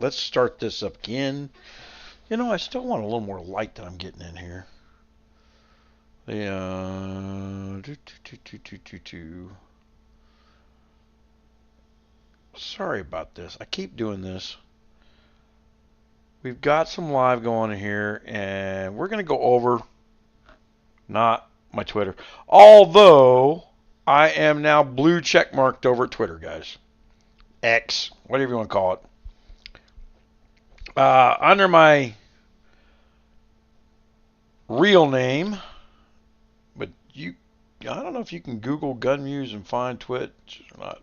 let's start this up again. You know, I still want a little more light that I'm getting in here. Sorry about this. I keep doing this. We've got some live going here, and we're going to go over, not my Twitter, although I am now blue check marked over at Twitter, guys. X, whatever you want to call it. Under my real name, but I don't know if you can Google gun views and find Twitch or not.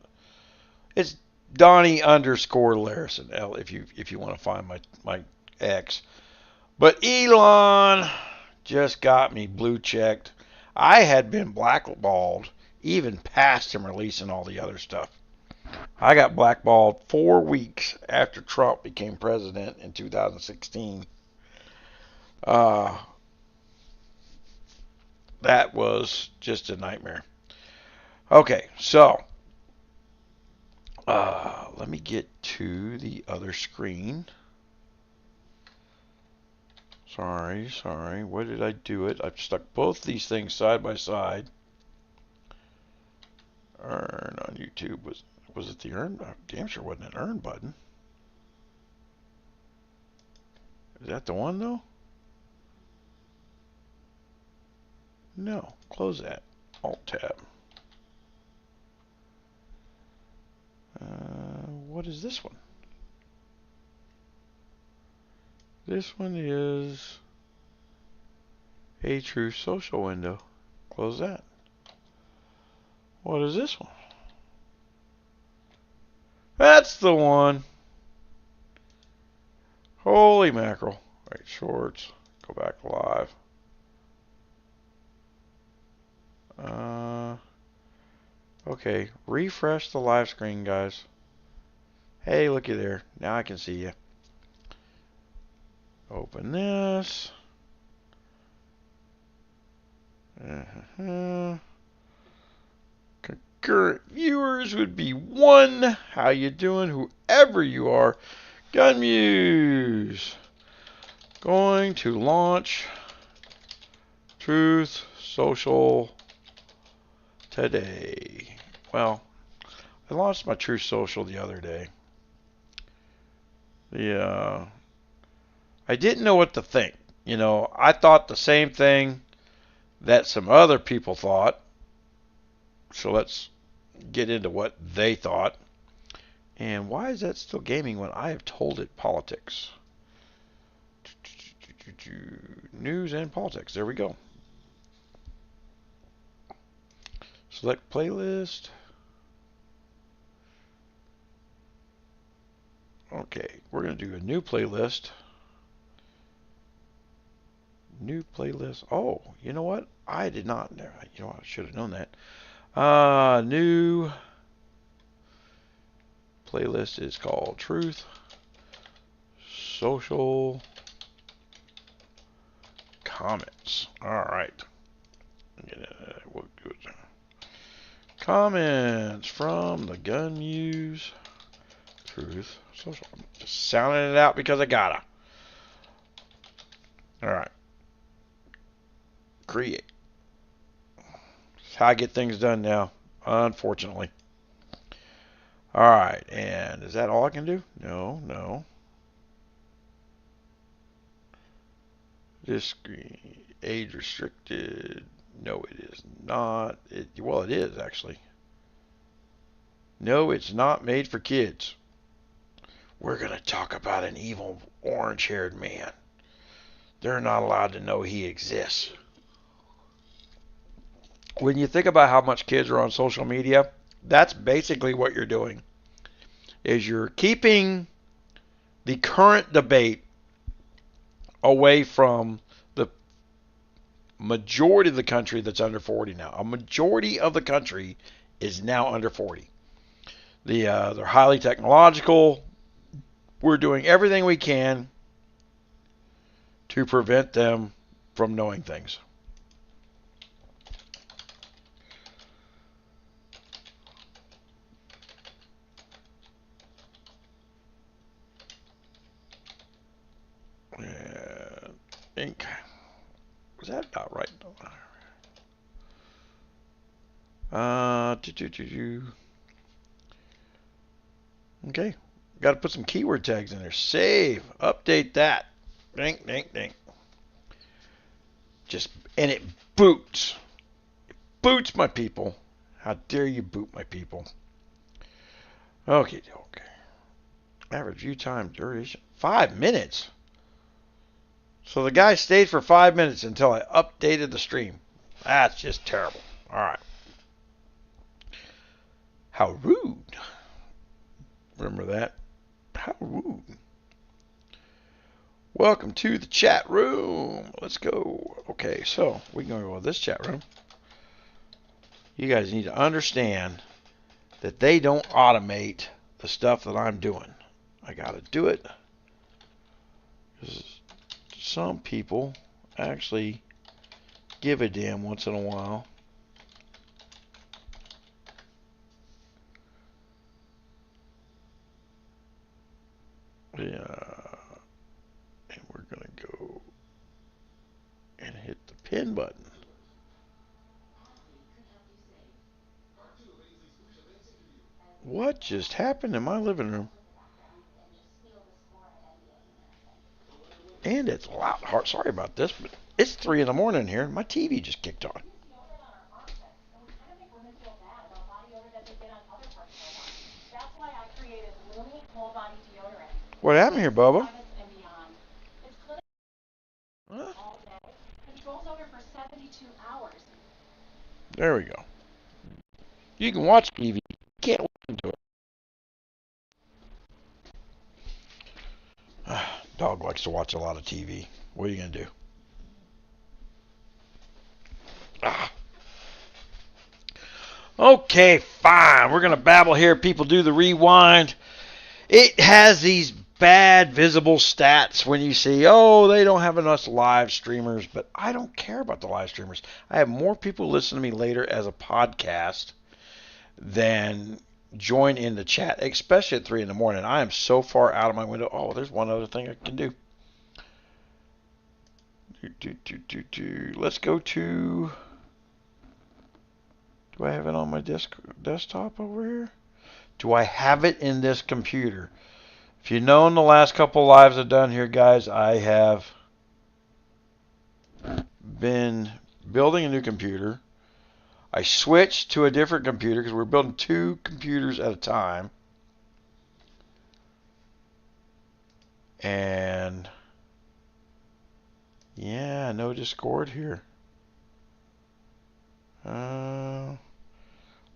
It's Donnie underscore Larison, if you want to find my X. But Elon just got me blue checked. I had been blackballed even past him releasing all the other stuff. I got blackballed 4 weeks after Trump became president in 2016. That was just a nightmare. Okay, so let me get to the other screen. Sorry. Where did I do it? I've stuck both these things side by side. Earn on YouTube. Was it the earn? Damn sure wasn't an earn button. Is that the one though? No. Close that. Alt tab. What is this one? This one is a TrueSocial window. Close that. What is this one? That's the one. Holy mackerel. Right, shorts. Go back live. Okay, refresh the live screen, guys. Hey, looky there. Now I can see you. Open this. Concurrent viewers would be 1. How you doing, whoever you are? Gun Muse. Going to launch TrueSocial today. Well, I launched my TrueSocial the other day. I didn't know what to think. You know, I thought the same thing that some other people thought. So let's get into what they thought. And why is that still gaming when I have told it politics? News and politics. There we go. Select playlist. Okay, we're going to do a new playlist. New playlist. Oh, you know what? I did not. You know, I should have known that. New playlist is called Truth Social Comments. All right. Comments from the Gun Muse Truth Social. I'm just sounding it out because I gotta. All right. Create. That's how I get things done now, unfortunately. All right, and is that all I can do? No. This screen, age restricted. No, it is not. Well, it is actually. No, it's not made for kids. We're going to talk about an evil orange-haired man. They're not allowed to know he exists. When you think about how much kids are on social media, that's basically what you're doing. Is you're keeping the current debate away from the majority of the country that's under 40 now. A majority of the country is now under 40. They're highly technological. We're doing everything we can to prevent them from knowing things. Ink. Was that about right? Okay. Got to put some keyword tags in there. Save. Update that. Ding, ding, ding. And it boots. It boots my people. How dare you boot my people? Okay. Average view time duration 5 minutes. So the guy stayed for 5 minutes until I updated the stream. That's just terrible. All right. How rude. Remember that? How rude. Welcome to the chat room. Let's go. Okay, so we're going to go to this chat room. You guys need to understand that they don't automate the stuff that I'm doing. I got to do it. Some people actually give a damn once in a while. Yeah. And we're going to go and hit the pin button. What just happened in my living room? And it's loud. Sorry about this, but it's 3 in the morning here. My TV just kicked on. What happened here, Bubba? Huh? There we go. You can watch TV. You can't listen to it. Dog likes to watch a lot of TV. What are you going to do? Okay, fine. We're going to babble here. People do the rewind. It has these bad visible stats when you see, oh, they don't have enough live streamers. But I don't care about the live streamers. I have more people listen to me later as a podcast than join in the chat, especially at 3 in the morning. I am so far out of my window. Oh, there's one other thing I can do. Let's go to... Do I have it on my desktop over here? Do I have it in this computer? If you know, in the last couple lives I've done here, guys, I have been building a new computer. I switched to a different computer because we're building 2 computers at a time. And yeah, no Discord here.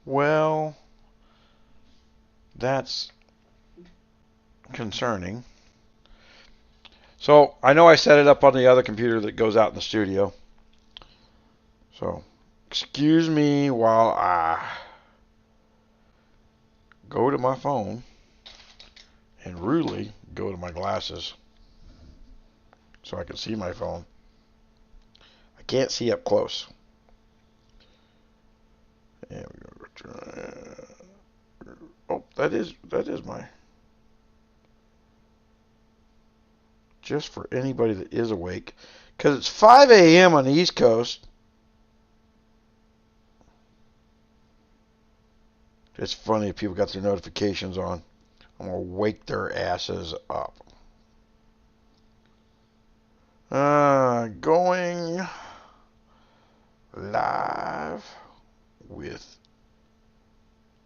Well, that's concerning. So I know I set it up on the other computer that goes out in the studio. So excuse me while I go to my phone and rudely go to my glasses so I can see my phone. I can't see up close. And we're going to try. Oh, that is my. Just for anybody that is awake, because it's 5 a.m. on the East Coast. It's funny if people got their notifications on. I'm going to wake their asses up. Going live with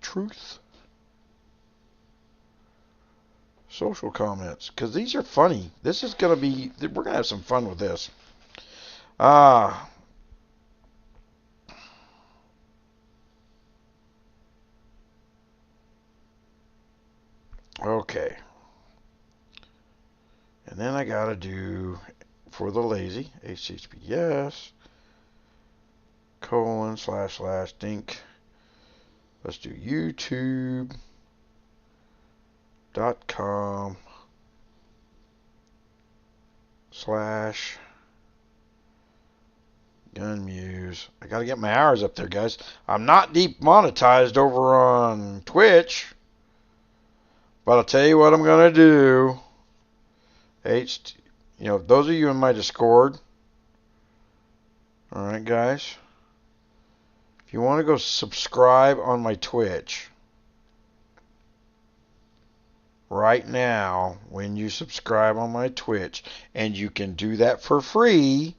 truth. Social comments, because these are funny. This is going to be, we're going to have some fun with this. Okay. And then I got to do, for the lazy, https :// Let's do youtube.com/ gunmuse. I got to get my hours up there, guys. I'm not demonetized over on Twitch. But I'll tell you what I'm going to do. those of you in my Discord, all right, guys, if you want to go subscribe on my Twitch, right now, when you subscribe on my Twitch, and you can do that for free,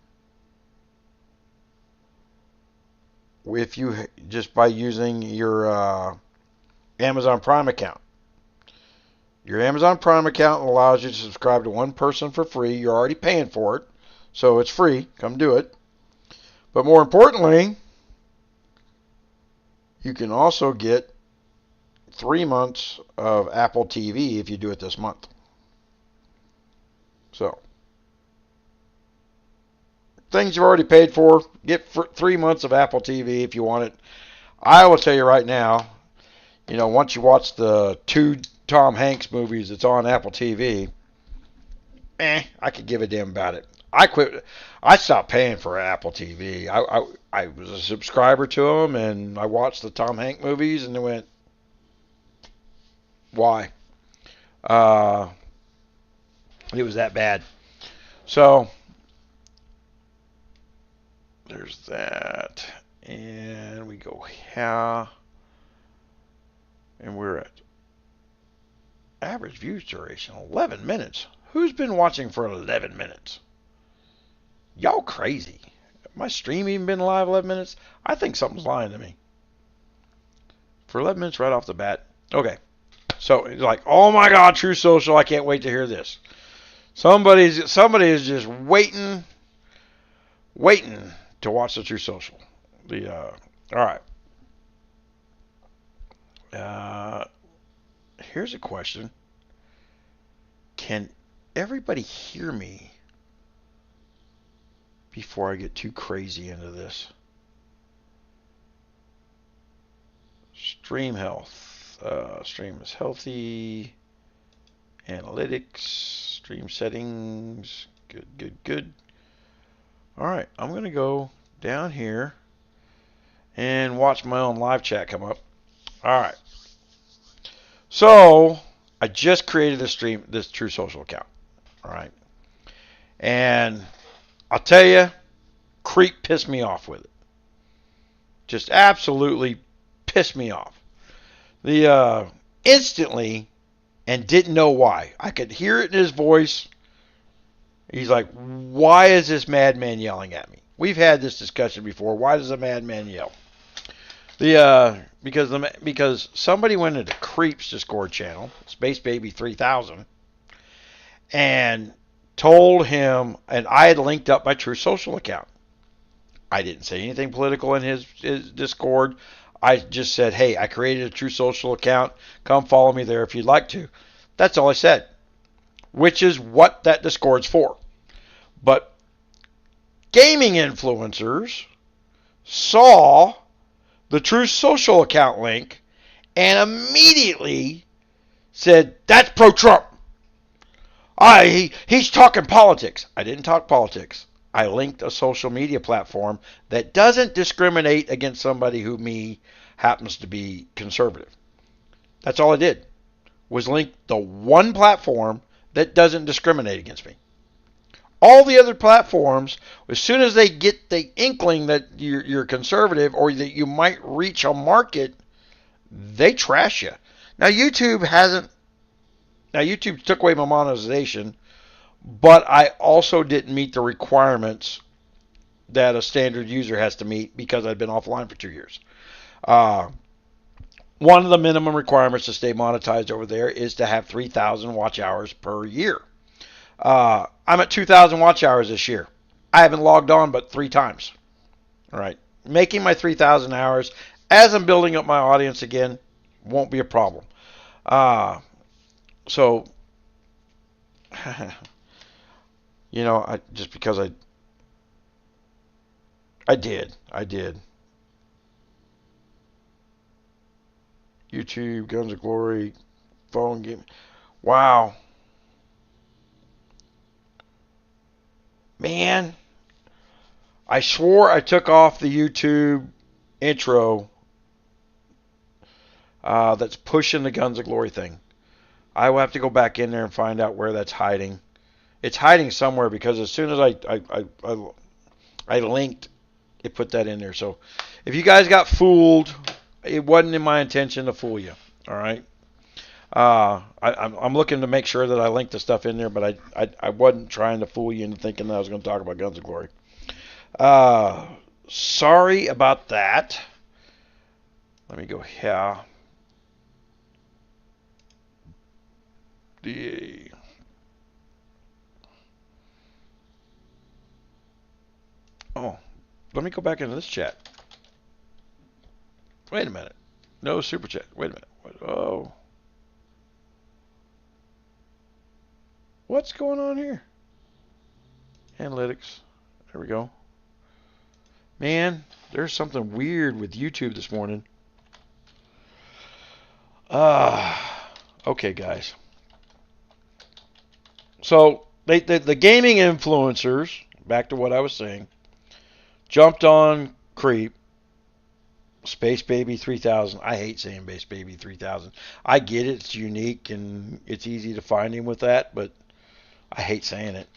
if you just by using your Amazon Prime account. Your Amazon Prime account allows you to subscribe to one person for free. You're already paying for it, so it's free. Come do it. But more importantly, you can also get 3 months of Apple TV if you do it this month. So, things you've already paid for, get 3 months of Apple TV if you want it. I will tell you right now, once you watch the 2 Tom Hanks movies that's on Apple TV, I could give a damn about it. I stopped paying for Apple TV. I was a subscriber to them, and I watched the Tom Hanks movies, and they went, why? It was that bad. So, there's that. And we go here. And we're at average view duration, 11 minutes. Who's been watching for 11 minutes? Y'all crazy. My stream even been live 11 minutes? I think something's lying to me. For 11 minutes right off the bat. Okay. So it's like, oh my God, TrueSocial, I can't wait to hear this. Somebody is just waiting to watch the TrueSocial. All right. Here's a question. Can everybody hear me before I get too crazy into this? Stream health. Stream is healthy. Analytics. Stream settings. Good. All right. I'm going to go down here and watch my own live chat come up. All right. So I just created this TrueSocial account. All right. And I'll tell you, Creep pissed me off with it. Just absolutely pissed me off. Instantly, and didn't know why. I could hear it in his voice. He's like, why is this madman yelling at me? We've had this discussion before. Why does a madman yell? Because somebody went into Creep's Discord channel, Space Baby 3000, and told him, and I had linked up my TrueSocial account. I didn't say anything political in his Discord. I just said, hey, I created a TrueSocial account. Come follow me there if you'd like to. That's all I said, which is what that Discord's for. But gaming influencers saw the TrueSocial account link and immediately said, that's pro-Trump. He's talking politics. I didn't talk politics. I linked a social media platform that doesn't discriminate against somebody who happens to be conservative. That's all I did, was link the one platform that doesn't discriminate against me. All the other platforms, as soon as they get the inkling that you're conservative or that you might reach a market, they trash you. Now YouTube took away my monetization, but I also didn't meet the requirements that a standard user has to meet because I'd been offline for 2 years. One of the minimum requirements to stay monetized over there is to have 3,000 watch hours per year. I'm at 2,000 watch hours this year. I haven't logged on but 3 times. All right. Making my 3,000 hours as I'm building up my audience again won't be a problem. So, I did. YouTube, Guns of Glory, phone game. Wow. Man, I swore I took off the YouTube intro that's pushing the Guns of Glory thing. I will have to go back in there and find out where that's hiding It's hiding somewhere because as soon as I linked, it put that in there. So if you guys got fooled, it wasn't in my intention to fool you. All right. I'm looking to make sure that I link the stuff in there, but I wasn't trying to fool you into thinking that I was going to talk about Guns of Glory. Sorry about that. Let me go here. Let me go back into this chat. Wait a minute. No super chat. Wait a minute. Oh. What's going on here? Analytics. There we go. Man, there's something weird with YouTube this morning. Okay, guys. So, the gaming influencers, back to what I was saying, jumped on Creep, Space Baby 3000. I hate saying Space Baby 3000. I get it. It's unique and it's easy to find him with that, but I hate saying it.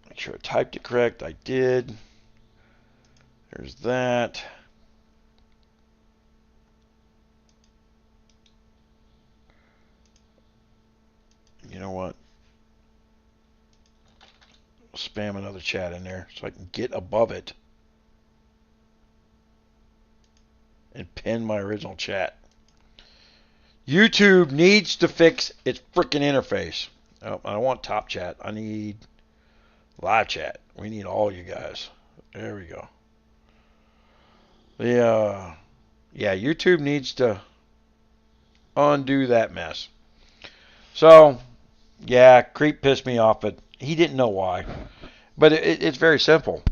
Make sure I typed it correct. I did. There's that. You know what? I'll spam another chat in there so I can get above it and pin my original chat. YouTube needs to fix its freaking interface. Oh, I don't want top chat. I need live chat. We need all you guys. There we go. Yeah, YouTube needs to undo that mess. So, yeah, Creep pissed me off, but he didn't know why. But it's very simple.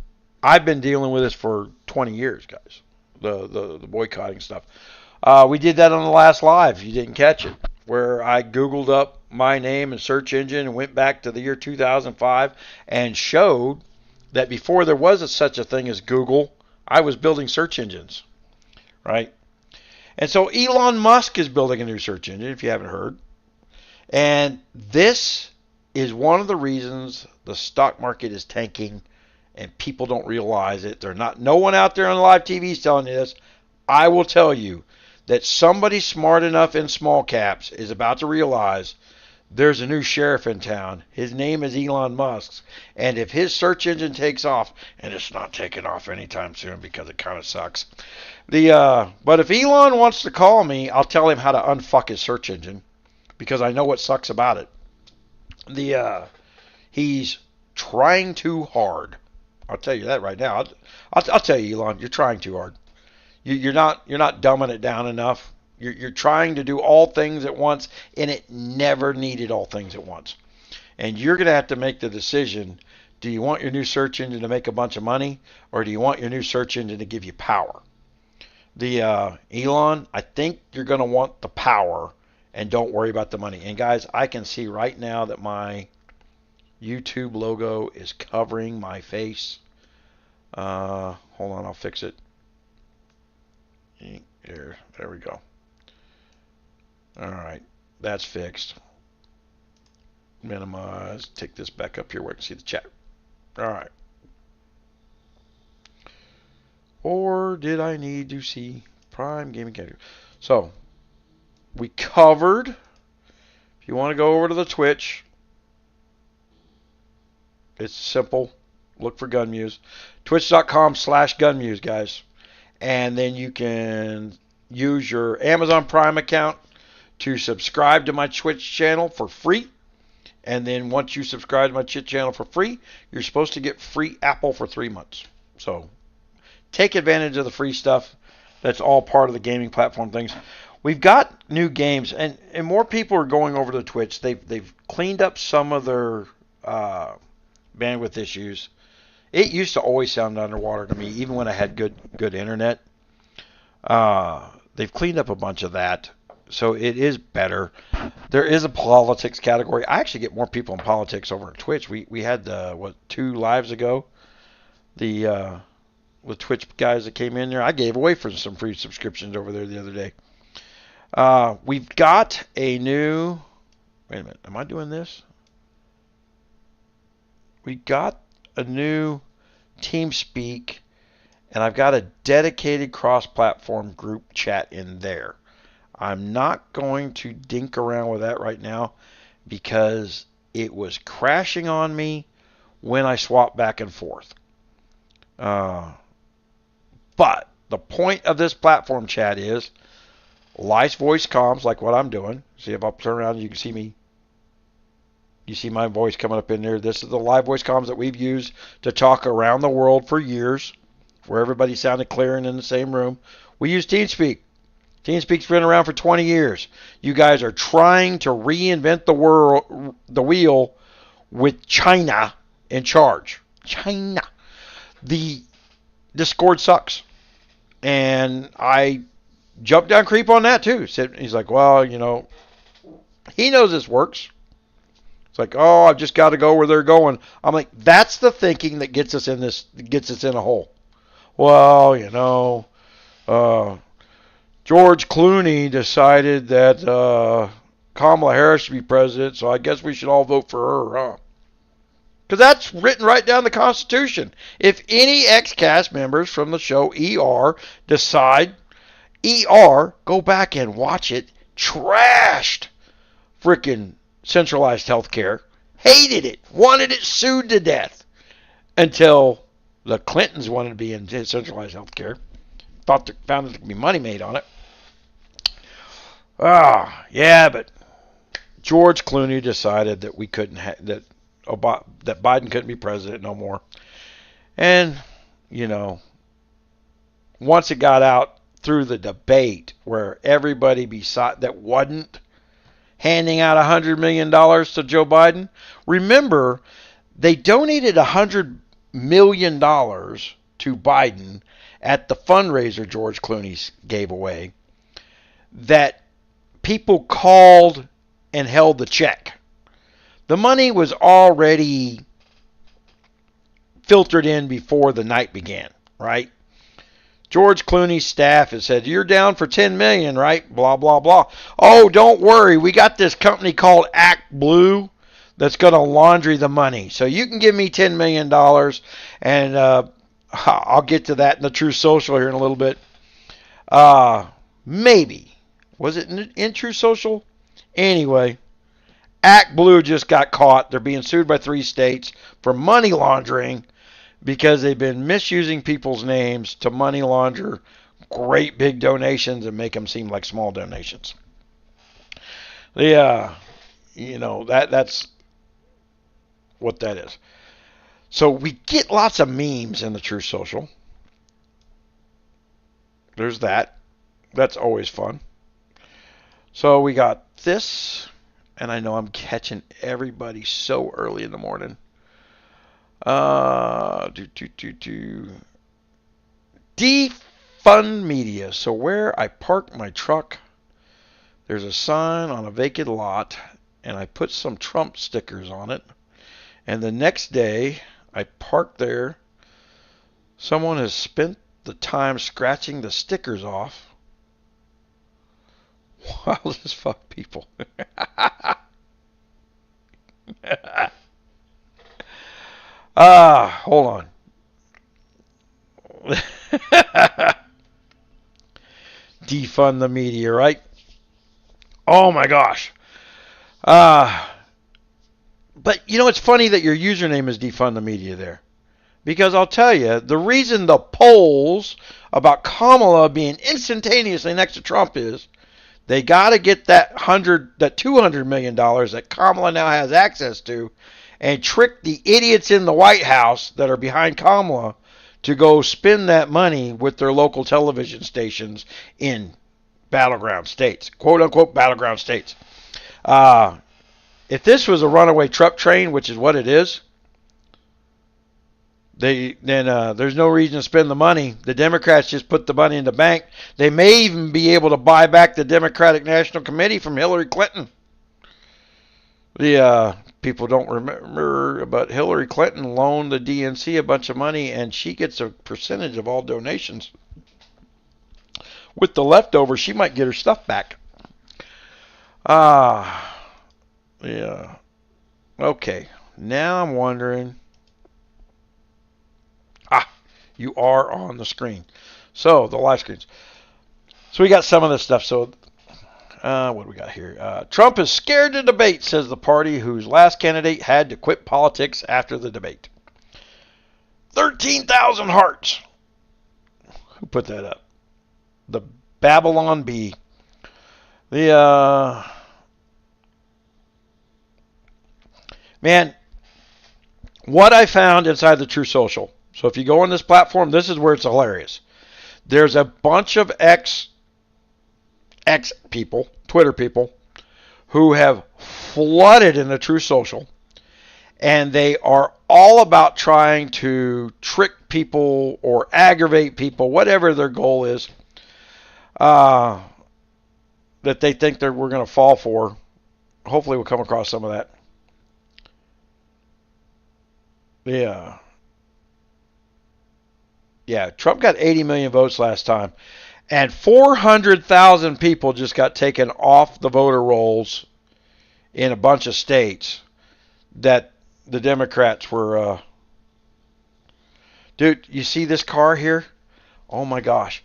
I've been dealing with this for 20 years, guys. The boycotting stuff. We did that on the last live. You didn't catch it. Where I Googled up my name and search engine and went back to the year 2005 and showed that before there was such a thing as Google, I was building search engines. Right? And so Elon Musk is building a new search engine, if you haven't heard. And this is one of the reasons the stock market is tanking and people don't realize it. No one out there on live TV is telling you this. I will tell you that somebody smart enough in small caps is about to realize there's a new sheriff in town. His name is Elon Musk. And if his search engine takes off, and it's not taking off anytime soon because it kind of sucks. But if Elon wants to call me, I'll tell him how to unfuck his search engine because I know what sucks about it. He's trying too hard. I'll tell you that right now. I'll tell you, Elon, you're trying too hard. You're not dumbing it down enough. You're trying to do all things at once, and it never needed all things at once. And you're going to have to make the decision. Do you want your new search engine to make a bunch of money, or do you want your new search engine to give you power? Elon, I think you're going to want the power, and don't worry about the money. And guys, I can see right now that my YouTube logo is covering my face. Hold on, I'll fix it. There we go. All right, that's fixed. Minimize. Take this back up here where I can see the chat. All right. Or did I need to see Prime Gaming category? So we covered. If you want to go over to the Twitch, it's simple. Look for Gunmuse. Twitch.com/Gunmuse, guys. And then you can use your Amazon Prime account to subscribe to my Twitch channel for free. And then once you subscribe to my Twitch channel for free, you're supposed to get free Apple for 3 months. So take advantage of the free stuff. That's all part of the gaming platform things. We've got new games, and more people are going over to Twitch. They've cleaned up some of their bandwidth issues. It used to always sound underwater to me, even when I had good internet. They've cleaned up a bunch of that, so it is better. There is a politics category. I actually get more people in politics over on Twitch. We had 2 lives ago, the Twitch guys that came in there. I gave away for some free subscriptions over there the other day. We've got a new. Wait a minute. Am I doing this? We got a new TeamSpeak, and I've got a dedicated cross-platform group chat in there. I'm not going to dink around with that right now because it was crashing on me when I swapped back and forth. But the point of this platform chat is live voice comms, like what I'm doing. See, if I turn around, you can see me. You see my voice coming up in there. This is the live voice comms that we've used to talk around the world for years, where everybody sounded clear and in the same room. We use TeamSpeak. TeamSpeak's been around for 20 years. You guys are trying to reinvent the wheel with China in charge. China. The Discord sucks. And I jumped down creep on that too. He's like, well, you know, he knows this works. It's like, oh, I've just got to go where they're going. I'm like, that's the thinking that gets us in a hole. Well, you know, George Clooney decided that Kamala Harris should be president, so I guess we should all vote for her, huh? Because that's written right down in the Constitution. If any ex-cast members from the show ER decide, go back and watch it, trashed freaking centralized health care, hated it, wanted it sued to death, until the Clintons wanted to be in centralized health care, found that there could be money made on it. Yeah, but George Clooney decided that we couldn't that Biden couldn't be president no more. And, you know, once it got out through the debate where everybody beside that wasn't handing out $100 million to Joe Biden, remember, they donated $100 million to Biden at the fundraiser George Clooney gave away, that people called and held the check. The money was already filtered in before the night began, right? George Clooney's staff had said, you're down for $10 million, right? Blah, blah, blah. Oh, don't worry. We got this company called Act Blue that's going to laundry the money. So you can give me $10 million, and I'll get to that in the TrueSocial here in a little bit. Maybe. Was it in TrueSocial? Anyway, Act Blue just got caught. They're being sued by 3 states for money laundering because they've been misusing people's names to money launder great big donations and make them seem like small donations. Yeah, you know, that's what that is. So we get lots of memes in the TrueSocial. There's that. That's always fun. So we got this, and I know I'm catching everybody so early in the morning. Defund media. So where I park my truck, there's a sign on a vacant lot, and I put some Trump stickers on it. And the next day, I park there. Someone has spent the time scratching the stickers off. Wow, this fuck people. Hold on. Defund the media, right? Oh my gosh. But you know, it's funny that your username is Defund the Media there. Because I'll tell you, the reason the polls about Kamala being instantaneously next to Trump is they got to get that $200 million that Kamala now has access to and trick the idiots in the White House that are behind Kamala to go spend that money with their local television stations in battleground states, quote unquote battleground states. If this was a runaway Trump train, which is what it is, then there's no reason to spend the money. The Democrats just put the money in the bank. They may even be able to buy back the Democratic National Committee from Hillary Clinton. The people don't remember, but Hillary Clinton loaned the DNC a bunch of money, and she gets a percentage of all donations. With the leftover, she might get her stuff back. Yeah. Okay. Now I'm wondering. Ah, you are on the screen. So the live screens. So we got some of this stuff. So what do we got here? Trump is scared to debate, says the party whose last candidate had to quit politics after the debate. 13,000 hearts. Who put that up? The Babylon Bee. The man, what I found inside the TrueSocial. So if you go on this platform, this is where it's hilarious. There's a bunch of X people, Twitter people, who have flooded into TrueSocial, and they are all about trying to trick people or aggravate people, whatever their goal is, that they think we're going to fall for. Hopefully we'll come across some of that. Yeah. Yeah, Trump got 80 million votes last time. And 400,000 people just got taken off the voter rolls in a bunch of states that the Democrats were. Dude, you see this car here? Oh my gosh.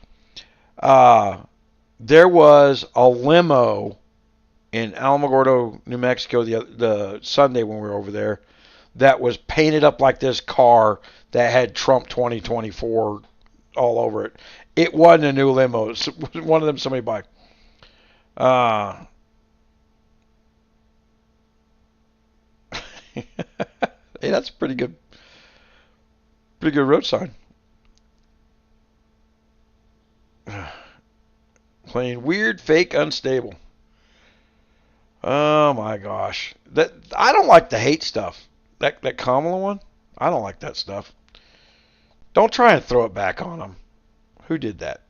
There was a limo in Alamogordo, New Mexico the Sunday when we were over there that was painted up like this car that had Trump 2024 all over it. It wasn't a new limo. It was one of them somebody bought. Hey, that's pretty good. Pretty good road sign. Playing weird, fake, unstable. Oh my gosh. That I don't like the hate stuff. That Kamala one? I don't like that stuff. Don't try and throw it back on them. Who did that?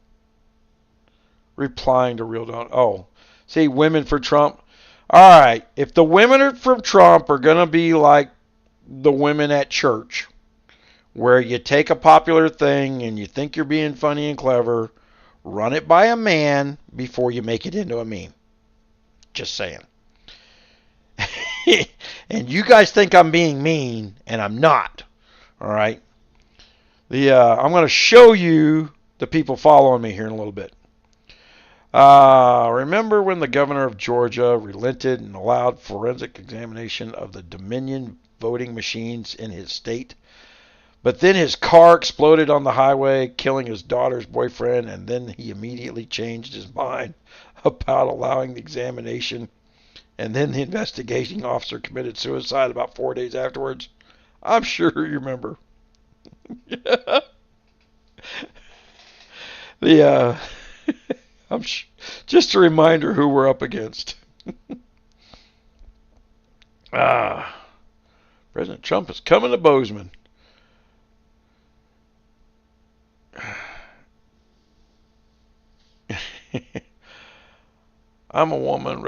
Replying to real don't. Oh, see, women for Trump. All right, if the women are from Trump are gonna be like the women at church, where you take a popular thing and you think you're being funny and clever, run it by a man before you make it into a meme. Just saying. And you guys think I'm being mean, and I'm not. All right. I'm going to show you the people following me here in a little bit. Remember when the governor of Georgia relented and allowed forensic examination of the Dominion voting machines in his state? But then his car exploded on the highway, killing his daughter's boyfriend, and then he immediately changed his mind about allowing the examination. And then the investigating officer committed suicide about 4 days afterwards. I'm sure you remember. Just a reminder who we're up against. President Trump is coming to Bozeman. I'm a woman.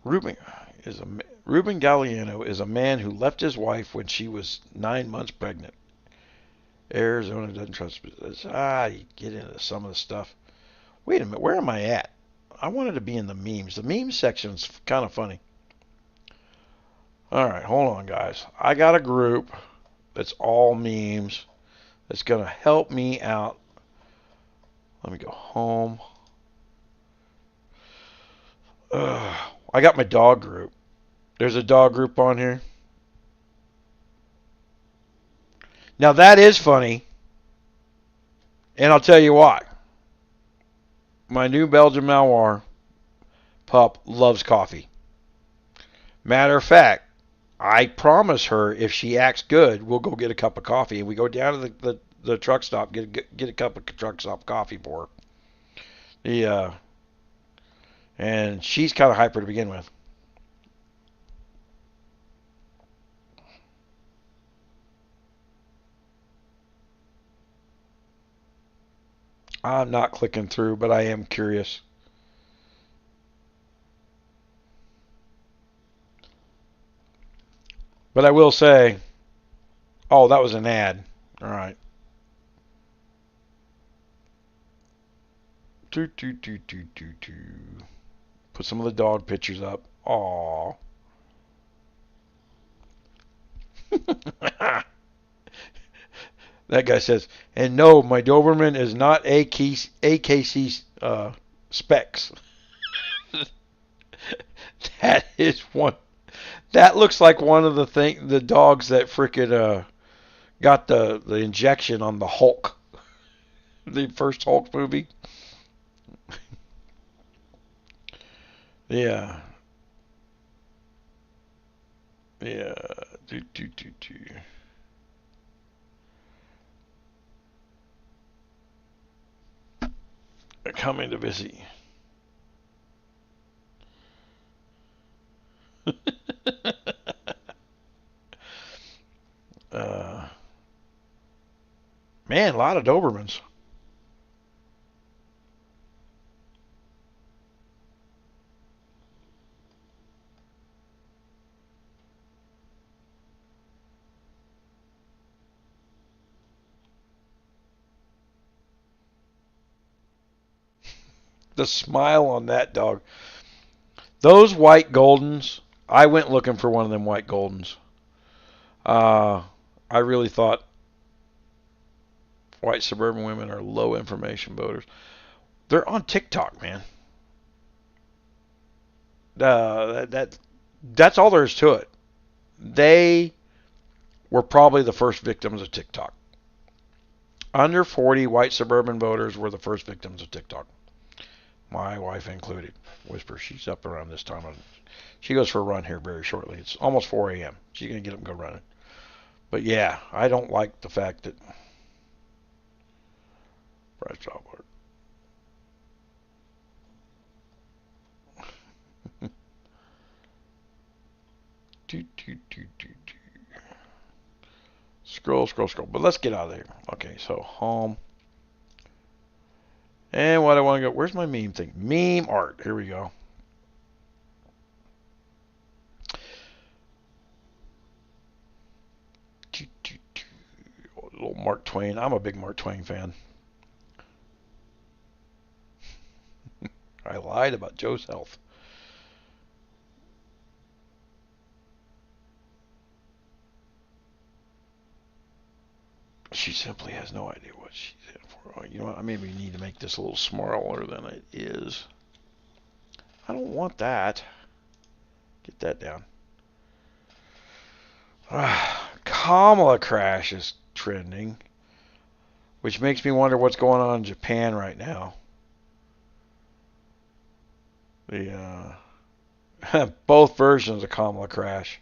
Ruben Galliano is a man who left his wife when she was 9 months pregnant. Arizona doesn't trust. You get into some of the stuff. Wait a minute, where am I at? I wanted to be in the memes. The memes section's kind of funny. All right, hold on, guys. I got a group that's all memes that's going to help me out. Let me go home. I got my dog group. There's a dog group on here. Now that is funny. And I'll tell you why. My new Belgian Malinois pup loves coffee. Matter of fact, I promise her if she acts good, we'll go get a cup of coffee. And we go down to the truck stop, get a cup of truck stop coffee for her. And she's kind of hyper to begin with. I'm not clicking through, but I am curious. But I will say, oh, that was an ad. All right. Put some of the dog pictures up. Aww. That guy says, and no, my Doberman is not AKC specs. That is one. That looks like one of the dogs that frickin' got the injection on the Hulk, the first Hulk movie. Yeah. Yeah. Do. Coming to visit. Man, a lot of Dobermans. The smile on that dog. Those white Goldens, I went looking for one of them white Goldens. I really thought white suburban women are low information voters. They're on TikTok, man. That's all there is to it. They were probably the first victims of TikTok. Under 40 white suburban voters were the first victims of TikTok. My wife included. Whisper, she's up around this time. She goes for a run here very shortly. It's almost 4 a.m. She's going to get up and go running. But yeah, I don't like the fact that Bryce Robert. Scroll. But let's get out of there. Okay, so home. And what I want to go, where's my meme thing? Meme art. Here we go. Little Mark Twain. I'm a big Mark Twain fan. I lied about Joe's health. She simply has no idea what she's in for. You know what? I maybe need to make this a little smaller than it is. I don't want that. Get that down. Kamala crash is trending, which makes me wonder what's going on in Japan right now. The both versions of Kamala crash.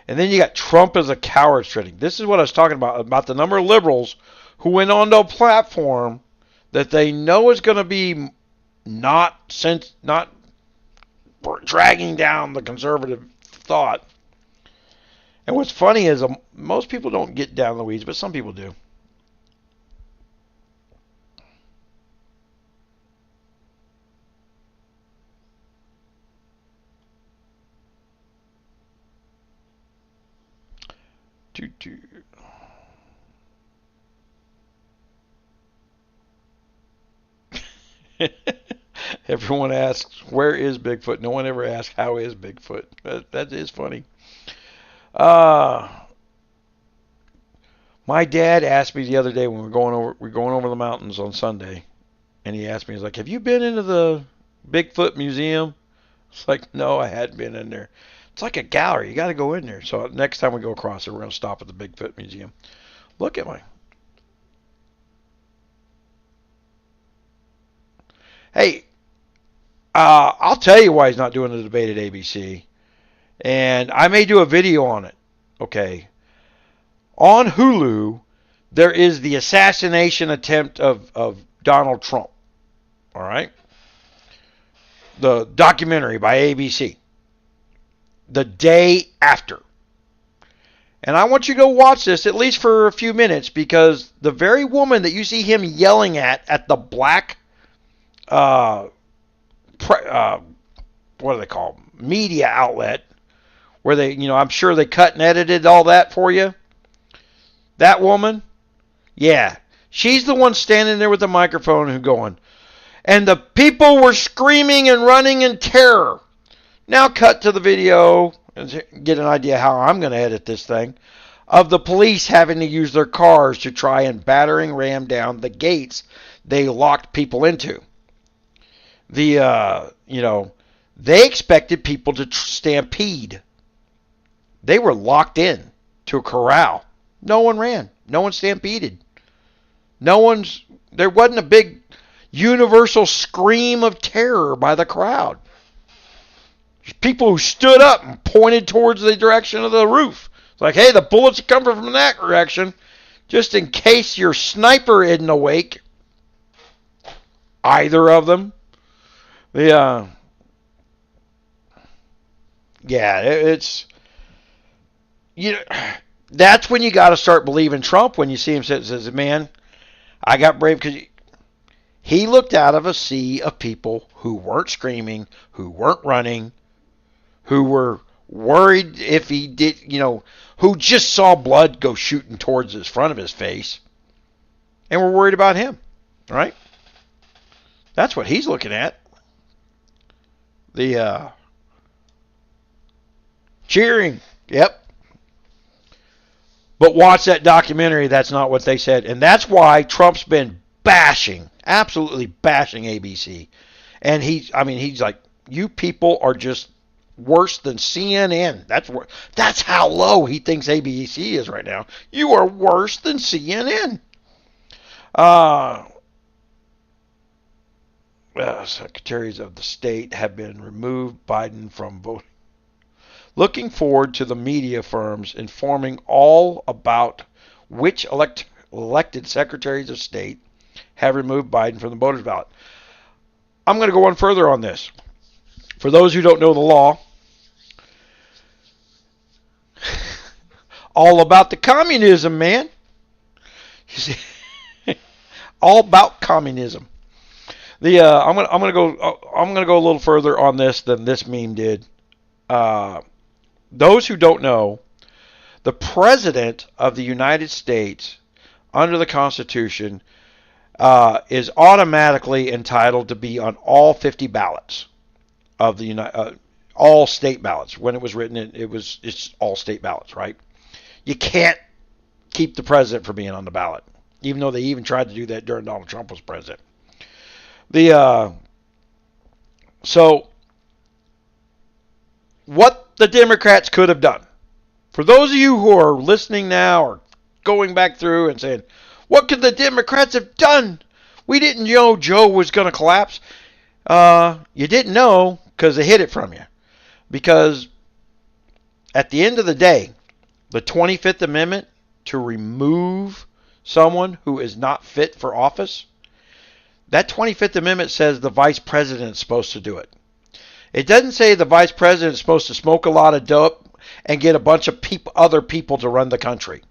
And then you got Trump as a coward trending. This is what I was talking about the number of liberals who went onto a platform that they know is going to be not dragging down the conservative thought. And what's funny is most people don't get down the weeds, but some people do. Everyone asks, where is Bigfoot? No one ever asks, how is Bigfoot? That is funny. My dad asked me the other day when we're going over the mountains on Sunday, and he asked me, he's like, have you been into the Bigfoot Museum? It's like, no, I hadn't been in there. It's like a gallery. You got to go in there. So next time we go across it, we're going to stop at the Bigfoot Museum. Look at my... Hey, I'll tell you why he's not doing the debate at ABC. And I may do a video on it. Okay. On Hulu, there is the assassination attempt of Donald Trump. All right. The documentary by ABC. The day after. And I want you to go watch this at least for a few minutes, because the very woman that you see him yelling at the black, what do they call them? Media outlet, where they, I'm sure they cut and edited all that for you. That woman, yeah, she's the one standing there with the microphone who going, and the people were screaming and running in terror. Now cut to the video, get an idea how I'm going to edit this thing, of the police having to use their cars to try and battering ram down the gates they locked people into. They expected people to stampede. They were locked in to a corral. No one ran. No one stampeded. There wasn't a big universal scream of terror by the crowd. People who stood up and pointed towards the direction of the roof. It's like, hey, the bullets are coming from that direction. Just in case your sniper isn't awake. Either of them. It's... that's when you got to start believing Trump, when you see him says, man, I got brave because he looked out of a sea of people who weren't screaming, who weren't running, who were worried if he did, who just saw blood go shooting towards the front of his face and were worried about him, right? That's what he's looking at. The cheering, yep. But watch that documentary. That's not what they said. And that's why Trump's been absolutely bashing ABC. And he's like, you people are just worse than CNN. That's how low he thinks ABC is right now. You are worse than CNN. Secretaries of the state have been removed Biden from voting. Looking forward to the media firms informing all about which elected secretaries of state have removed Biden from the voters' ballot. I'm going to go one further on this. For those who don't know the law, all about the communism, man. You see, all about communism. I'm going to go a little further on this than this meme did. Those who don't know, the President of the United States, under the Constitution, is automatically entitled to be on all 50 ballots of the all state ballots. When it was written, it's all state ballots, right? You can't keep the president from being on the ballot, even though they even tried to do that during Donald Trump was president. So what the Democrats could have done, for those of you who are listening now or going back through and saying, what could the Democrats have done? We didn't know Joe was going to collapse. You didn't know because they hid it from you. Because at the end of the day, the 25th Amendment to remove someone who is not fit for office, that 25th Amendment says the vice president is supposed to do it. It doesn't say the vice president is supposed to smoke a lot of dope and get a bunch of other people to run the country.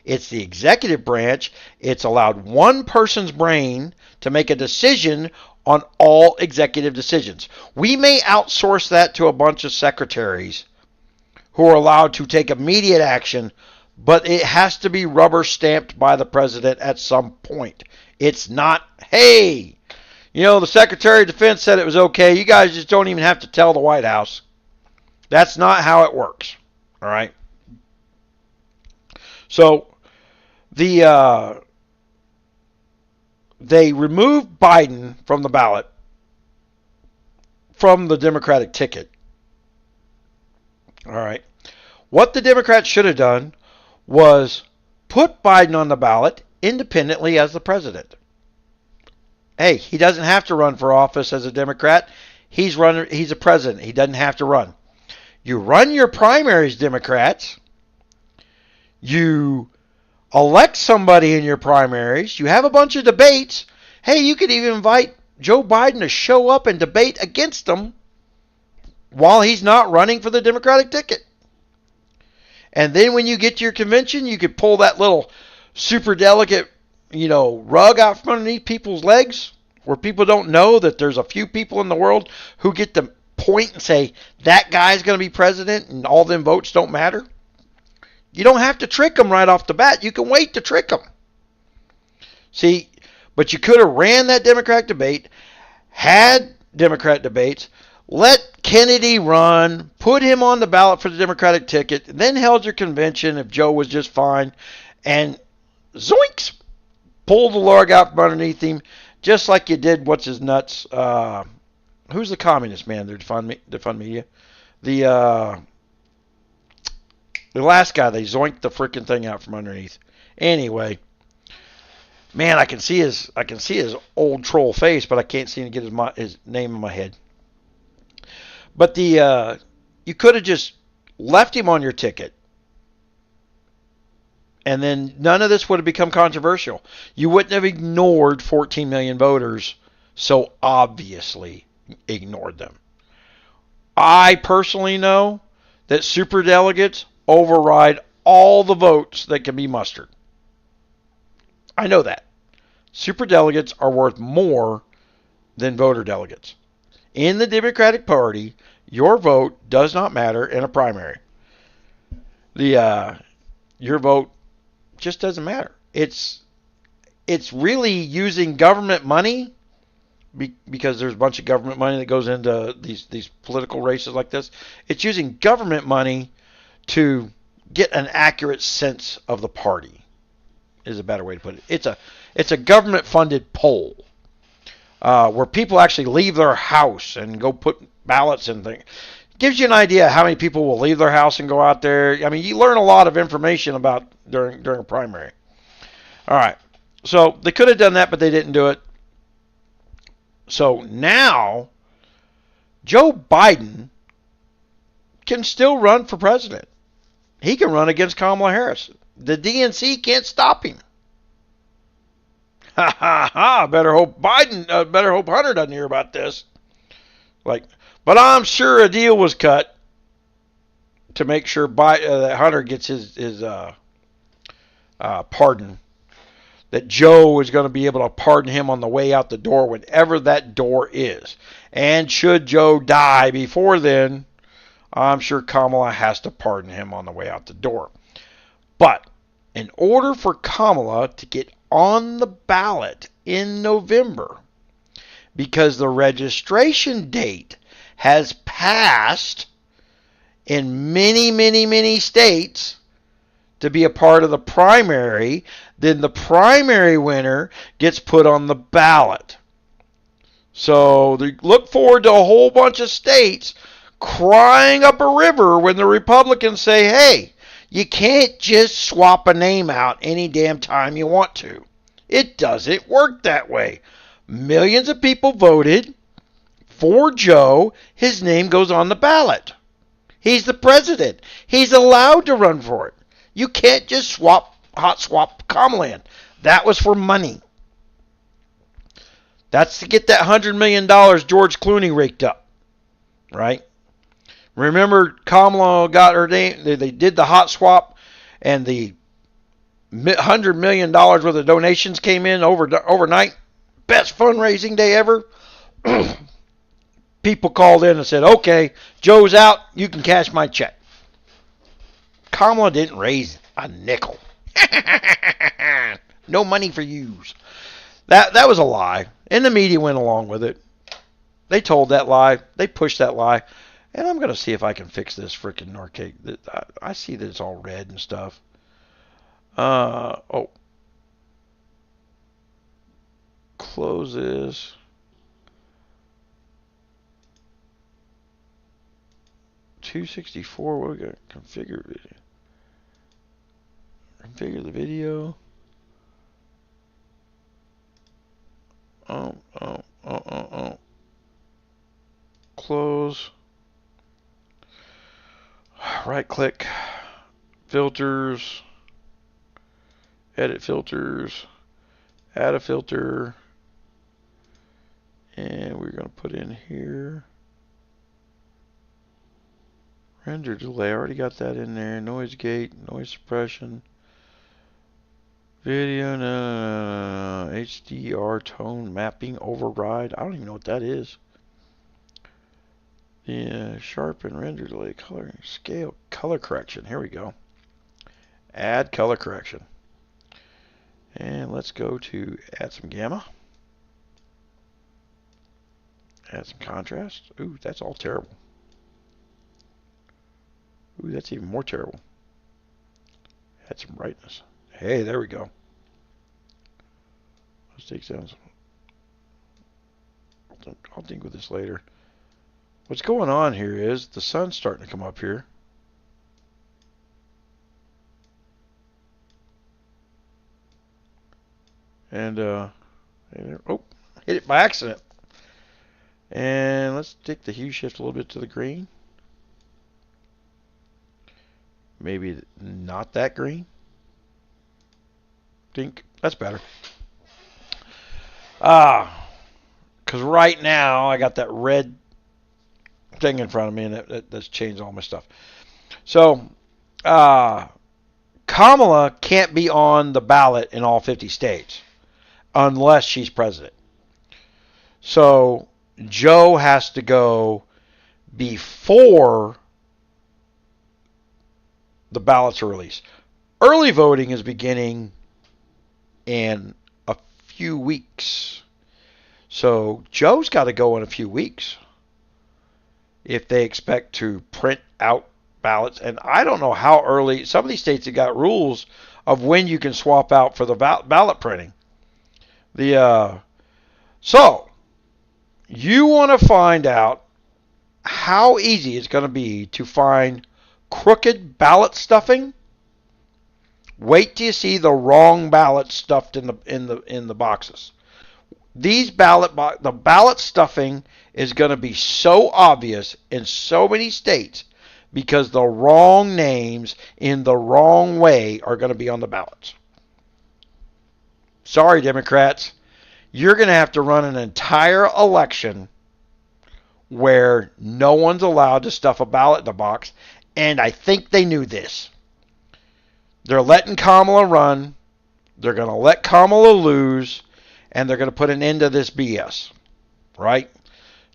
It's the executive branch. It's allowed one person's brain to make a decision on all executive decisions. We may outsource that to a bunch of secretaries who are allowed to take immediate action, but it has to be rubber stamped by the president at some point. It's not, hey, the Secretary of Defense said it was okay. You guys just don't even have to tell the White House. That's not how it works. All right. So they removed Biden from the ballot from the Democratic ticket. All right. What the Democrats should have done was put Biden on the ballot independently as the president. Hey, he doesn't have to run for office as a Democrat. He's a president. He doesn't have to run. You run your primaries, Democrats. You elect somebody in your primaries. You have a bunch of debates. Hey, you could even invite Joe Biden to show up and debate against them while he's not running for the Democratic ticket. And then when you get to your convention, you could pull that little super delicate rug out from underneath people's legs where people don't know that there's a few people in the world who get to point and say, that guy's going to be president and all them votes don't matter. You don't have to trick them right off the bat. You can wait to trick them. See, but you could have ran that Democratic debate, had Democrat debates, let Kennedy run, put him on the ballot for the Democratic ticket, then held your convention if Joe was just fine, and zoinks, pulled the rug out from underneath him, just like you did what's his nuts. Who's the communist man? They're Defund Media. The last guy, they zoinked the freaking thing out from underneath. Anyway, man, I can see his old troll face, but I can't seem to get his name in my head. But you could have just left him on your ticket, and then none of this would have become controversial. You wouldn't have ignored 14 million voters so obviously ignored them. I personally know that superdelegates override all the votes that can be mustered. I know that. Superdelegates are worth more than voter delegates. In the Democratic Party, your vote does not matter in a primary. Your vote just doesn't matter. It's really using government money, because there's a bunch of government money that goes into these political races like this. It's using government money to get an accurate sense of the party, is a better way to put it. It's a government-funded poll where people actually leave their house and go put ballots and things. Gives you an idea how many people will leave their house and go out there. I mean, you learn a lot of information about during a primary. All right. So they could have done that, but they didn't do it. So now Joe Biden can still run for president. He can run against Kamala Harris. The DNC can't stop him. Ha ha ha! Better hope Hunter doesn't hear about this. But I'm sure a deal was cut to make sure that Hunter gets his pardon. That Joe is going to be able to pardon him on the way out the door, whenever that door is. And should Joe die before then, I'm sure Kamala has to pardon him on the way out the door. But in order for Kamala to get on the ballot in November, because the registration date has passed in many, many, many states to be a part of the primary, then the primary winner gets put on the ballot. So look forward to a whole bunch of states crying up a river when the Republicans say, hey, you can't just swap a name out any damn time you want to. It doesn't work that way. Millions of people voted for Joe. His name goes on the ballot. He's the president. He's allowed to run for it. You can't just hot swap Kamala. That was for money. That's to get that $100 million George Clooney raked up. Right? Remember, Kamala got her name. They did the hot swap, and the $100 million worth of donations came in overnight. Best fundraising day ever. People called in and said, okay, Joe's out. You can cash my check. Kamala didn't raise a nickel. No money for yous. That was a lie. And the media went along with it. They told that lie. They pushed that lie. And I'm going to see if I can fix this freaking Norcade. I see that it's all red and stuff. Close this. $264. What are we going to configure video? Configure the video. Close. Right click. Filters. Edit filters. Add a filter. And we're going to put in here. Render delay. I already got that in there. Noise gate. Noise suppression. Video, no. HDR tone mapping override. I don't even know what that is. Yeah, sharpen, render delay, color, scale, color correction. Here we go. Add color correction. And let's go to add some gamma. Add some contrast. Ooh, that's all terrible. Ooh, that's even more terrible. Add some brightness. Hey, there we go. Let's take down some. I'll think with this later. What's going on here is the sun's starting to come up here. And, oh, hit it by accident. And let's take the hue shift a little bit to the green. Maybe not that green. Think that's better. Because right now I got that red thing in front of me, and that's changed all my stuff. So, Kamala can't be on the ballot in all 50 states unless she's president. So, Joe has to go before the ballots are released. Early voting is beginning in a few weeks. So Joe's got to go in a few weeks if they expect to print out ballots. And I don't know how early. Some of these states have got rules of when you can swap out for the ballot printing. So you want to find out how easy it's going to be to find crooked ballot stuffing? Wait till you see the wrong ballot stuffed in the boxes. The ballot stuffing is going to be so obvious in so many states because the wrong names in the wrong way are going to be on the ballots. Sorry, Democrats. You're going to have to run an entire election where no one's allowed to stuff a ballot in the box, and I think they knew this. They're letting Kamala run. They're going to let Kamala lose, and they're going to put an end to this BS, right?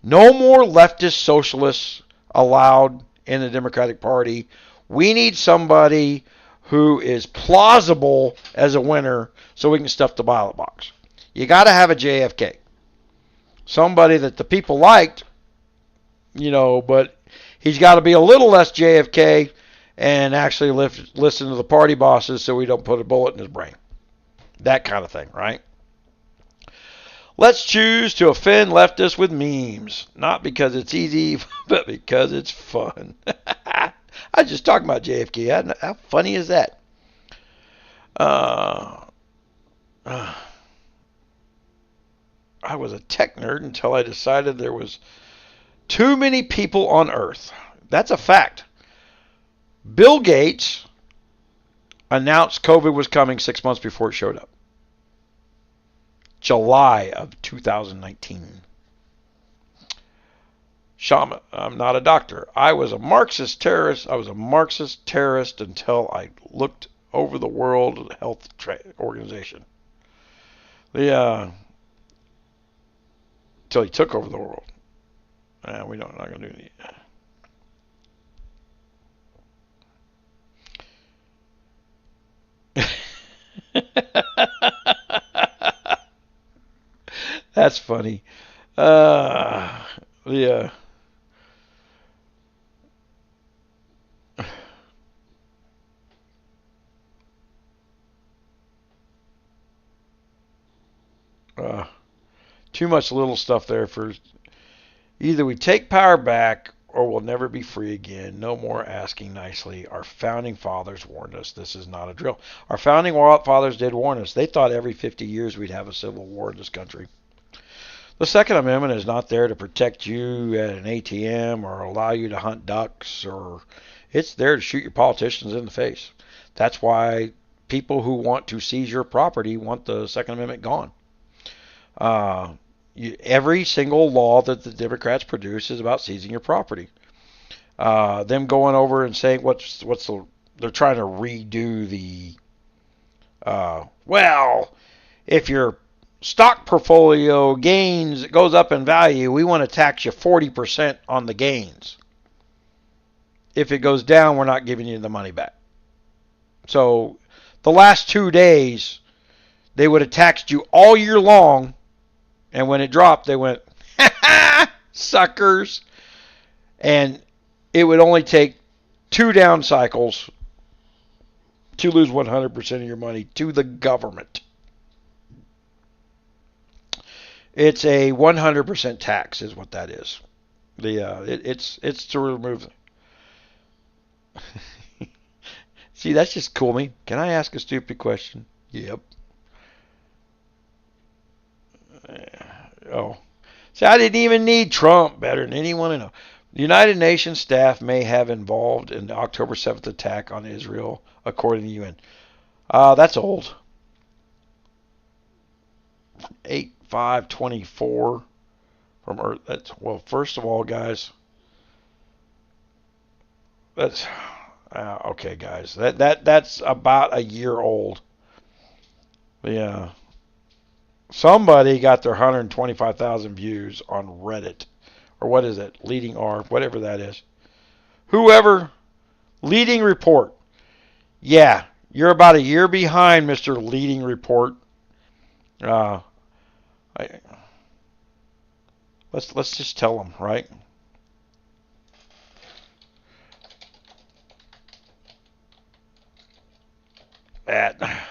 No more leftist socialists allowed in the Democratic Party. We need somebody who is plausible as a winner so we can stuff the ballot box. You got to have a JFK. Somebody that the people liked, but he's got to be a little less JFK and actually listen to the party bosses so we don't put a bullet in his brain. That kind of thing, right? Let's choose to offend leftists with memes. Not because it's easy, but because it's fun. I was just talking about JFK. How funny is that? I was a tech nerd until I decided there was too many people on Earth. That's a fact. Bill Gates announced COVID was coming 6 months before it showed up. July of 2019. Shaman, I'm not a doctor. I was a Marxist terrorist. I was a Marxist terrorist until I looked over the World Health Organization. Until he took over the world. We're not going to do that. That's funny. Yeah. Too much little stuff there for either we take power back or we'll never be free again. No more asking nicely. Our founding fathers warned us this is not a drill. Our founding fathers did warn us. They thought every 50 years we'd have a civil war in this country. The Second Amendment is not there to protect you at an ATM or allow you to hunt ducks, or it's there to shoot your politicians in the face. That's why people who want to seize your property want the Second Amendment gone. Every single law that the Democrats produce is about seizing your property. Them going over and saying they're trying to redo the if your stock portfolio gains, it goes up in value, we want to tax you 40% on the gains. If it goes down, we're not giving you the money back. So the last 2 days, they would have taxed you all year long, and when it dropped, they went, ha ha, suckers. And it would only take 2 down cycles to lose 100% of your money to the government. It's a 100% tax, is what that is. It's to remove. See, that's just cool. Me, can I ask a stupid question? Yep. Oh, see, I didn't even need Trump better than anyone I know. The United Nations staff may have involved in the October 7th attack on Israel, according to the UN. That's old. 8/5/24 from Earth. That's, well, first of all, guys, that's okay, guys. That's about a year old. Yeah. Somebody got their 125,000 views on Reddit. Or what is it? Leading R, whatever that is. Whoever, leading report. Yeah, you're about a year behind, Mr. Leading Report. Let's just tell them, right? That.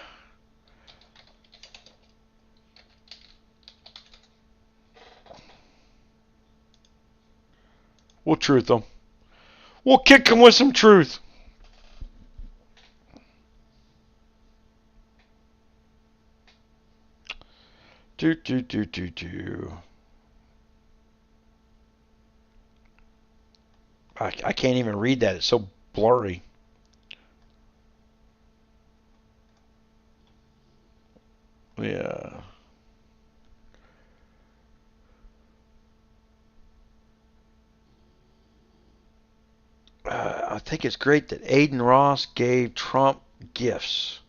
We'll truth them. We'll kick them with some truth. Do. I can't even read that. It's so blurry. Yeah. I think it's great that Aiden Ross gave Trump gifts.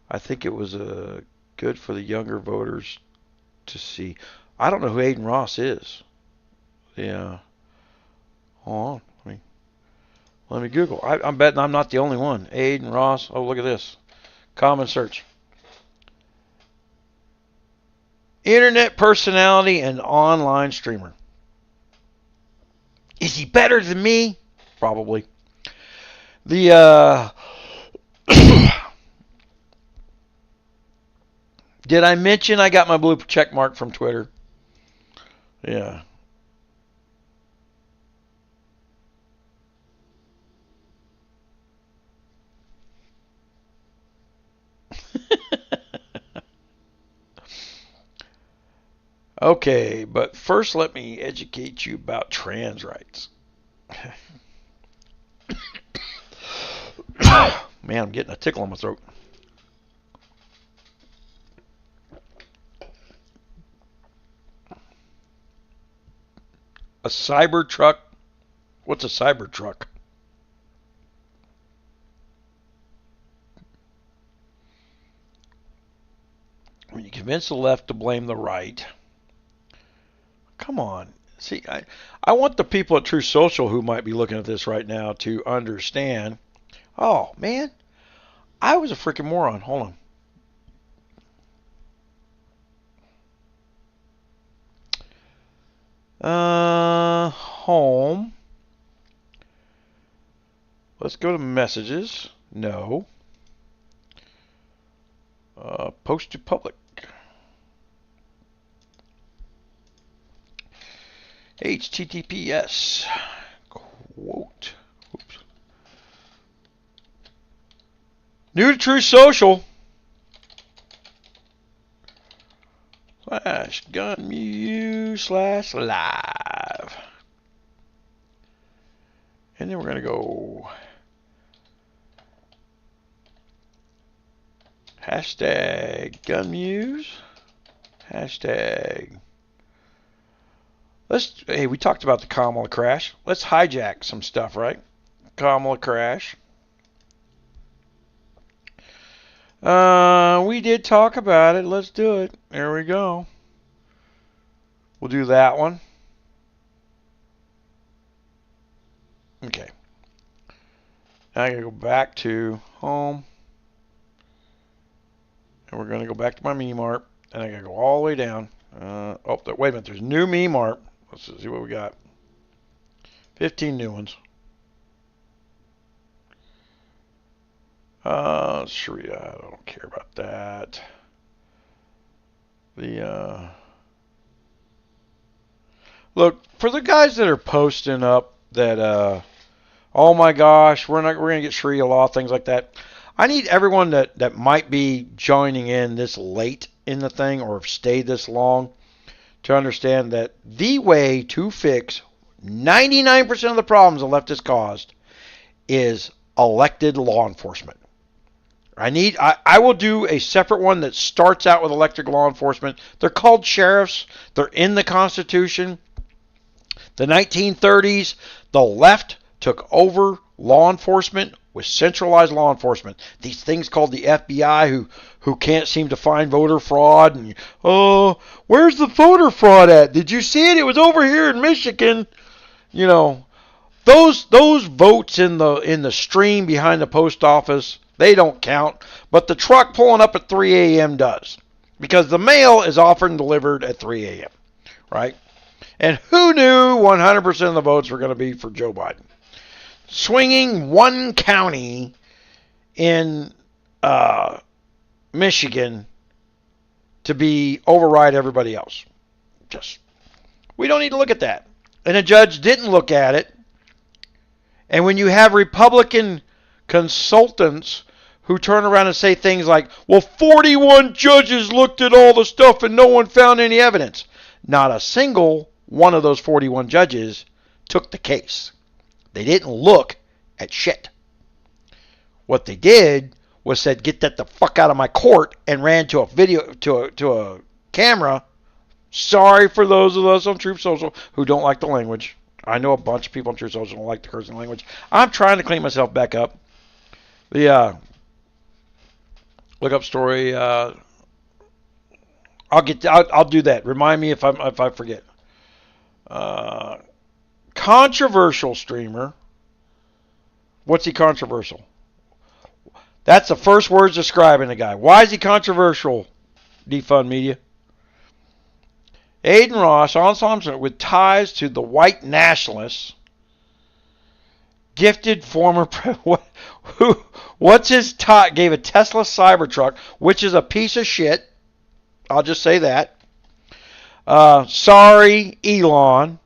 I think it was good for the younger voters to see. I don't know who Aiden Ross is. Yeah. Hold on. Let me Google. I'm betting I'm not the only one. Aiden Ross. Oh, look at this. Common search. Internet personality and online streamer. Is he better than me? Probably. The did I mention I got my blue check mark from Twitter? Yeah. Okay, but first let me educate you about trans rights. Man, I'm getting a tickle in my throat. A Cybertruck? What's a Cybertruck? When you convince the left to blame the right. Come on. See, I want the people at TrueSocial who might be looking at this right now to understand. Oh, man. I was a freaking moron. Hold on. Home. Let's go to messages. No. Post to public. HTTPS. Quote. Oops. New to TrueSocial. /gunmu/live. And then we're going to go #gunmuse. Hey, we talked about the Kamala crash. Let's hijack some stuff, right? Kamala crash. We did talk about it. Let's do it. There we go. We'll do that one. Okay. Now I gotta go back to home. And we're gonna go back to my meme art. And I gotta go all the way down. Wait a minute. There's new meme art. Let's see what we got. 15 new ones. Sharia, I don't care about that. Look, for the guys that are posting up that, oh my gosh, we're going to get Sharia law, things like that. I need everyone that might be joining in this late in the thing or have stayed this long to understand that the way to fix 99% of the problems the leftists caused is elected law enforcement. I will do a separate one that starts out with elected law enforcement. They're called sheriffs. They're in the Constitution. The 1930s, the left took over law enforcement with centralized law enforcement. These things called the FBI who can't seem to find voter fraud. And, oh, where's the voter fraud at? Did you see it? It was over here in Michigan. You know, those votes in the stream behind the post office, they don't count. But the truck pulling up at 3 a.m. does. Because the mail is often delivered at 3 a.m. Right? And who knew 100% of the votes were going to be for Joe Biden? Swinging one county in Michigan to override everybody else. We don't need to look at that. And a judge didn't look at it. And when you have Republican consultants who turn around and say things like, well, 41 judges looked at all the stuff and no one found any evidence. Not a single one of those 41 judges took the case. They didn't look at shit. What they did was said, get that the fuck out of my court, and ran to a camera. Sorry for those of us on TrueSocial who don't like the language. I know a bunch of people on TrueSocial don't like the cursing language. I'm trying to clean myself back up. The look up story. I'll do that. Remind me if I forget. Controversial streamer. What's he controversial? That's the first words describing the guy. Why is he controversial? Defund media. Aiden Ross, on with ties to the white nationalists, gifted former what's his tie? Gave a Tesla Cybertruck, which is a piece of shit. I'll just say that. Sorry, Elon.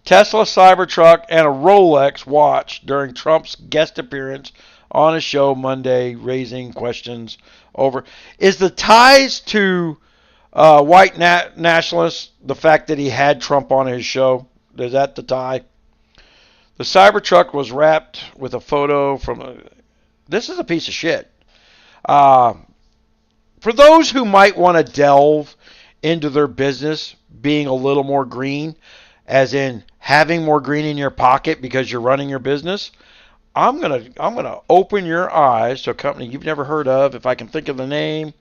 Tesla Cybertruck and a Rolex watch during Trump's guest appearance on his show Monday, raising questions over. Is the ties to white nationalists the fact that he had Trump on his show? Is that the tie? The Cybertruck was wrapped with a photo from... This is a piece of shit. For those who might want to delve into their business being a little more green, as in having more green in your pocket because you're running your business, I'm gonna open your eyes to a company you've never heard of, if I can think of the name.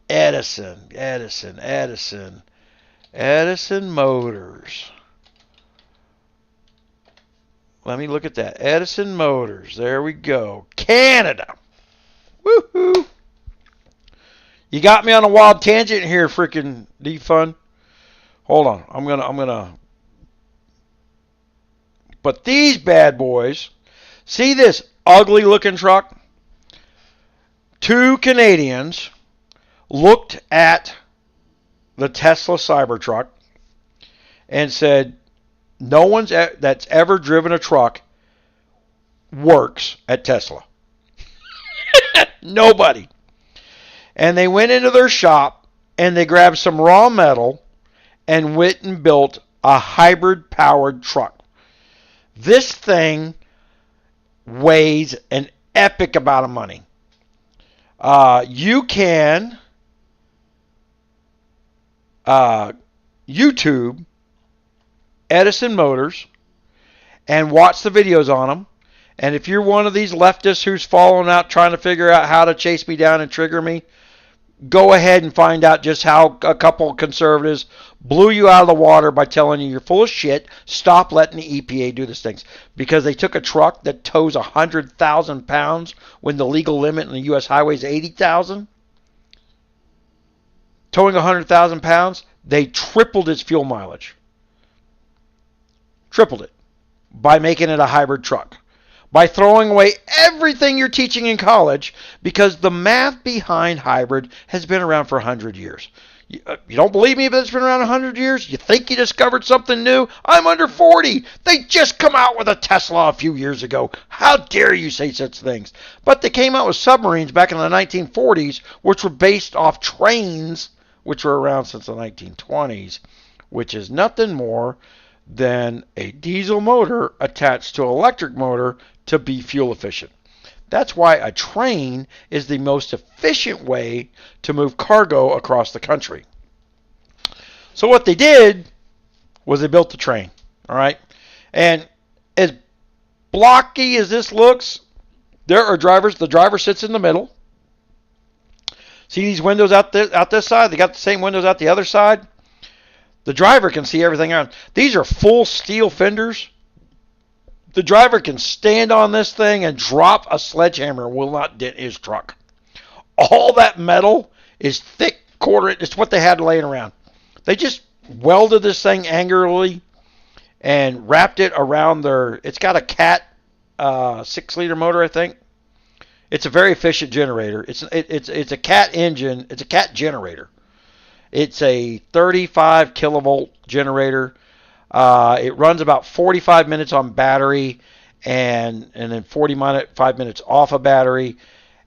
Edison Motors. Let me look at that. Edison Motors. There we go. Canada. Woohoo! You got me on a wild tangent here, freaking Defund. Hold on. I'm gonna. But these bad boys, see this ugly looking truck? Two Canadians looked at the Tesla Cybertruck and said, no one's that's ever driven a truck works at Tesla. Nobody. And they went into their shop and they grabbed some raw metal and went and built a hybrid powered truck. This thing weighs an epic amount of money. You can YouTube Edison Motors and watch the videos on them. And if you're one of these leftists who's falling out trying to figure out how to chase me down and trigger me, go ahead and find out just how a couple of conservatives blew you out of the water by telling you you're full of shit. Stop letting the EPA do these things. Because they took a truck that tows 100,000 pounds when the legal limit in the U.S. highway is 80,000. Towing 100,000 pounds, they tripled its fuel mileage. Tripled it by making it a hybrid truck. by throwing away everything you're teaching in college because the math behind hybrid has been around for 100 years. You don't believe me, but it's been around 100 years? You think you discovered something new? I'm under 40. They just come out with a Tesla a few years ago. How dare you say such things? But they came out with submarines back in the 1940s, which were based off trains, which were around since the 1920s, which is nothing more than a diesel motor attached to an electric motor to be fuel efficient. That's why a train is the most efficient way to move cargo across the country. So what they did was they built the train, all right? And as blocky as this looks, there are drivers. The driver sits in the middle. See these windows out this side? They got the same windows out the other side. The driver can see everything around. These are full steel fenders. The driver can stand on this thing and drop a sledgehammer and will not dent his truck. All that metal is thick quarter. It's what they had laying around. They just welded this thing angrily and wrapped it around their... It's got a Cat 6-liter motor, I think. It's a very efficient generator. It's a Cat engine. It's a Cat generator. It's a 35 kilovolt generator. It runs about 45 minutes on battery and then 45 minutes off a battery.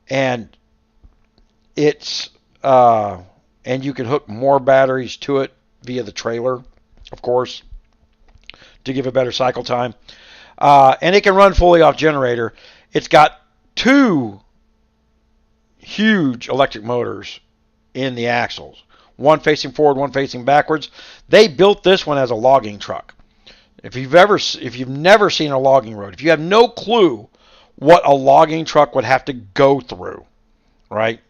And it's and you can hook more batteries to it via the trailer, of course, to give a better cycle time. And it can run fully off generator. It's got 2 huge electric motors in the axles. One facing forward, one facing backwards. They built this one as a logging truck. If you've never seen a logging road, if you have no clue what a logging truck would have to go through, right?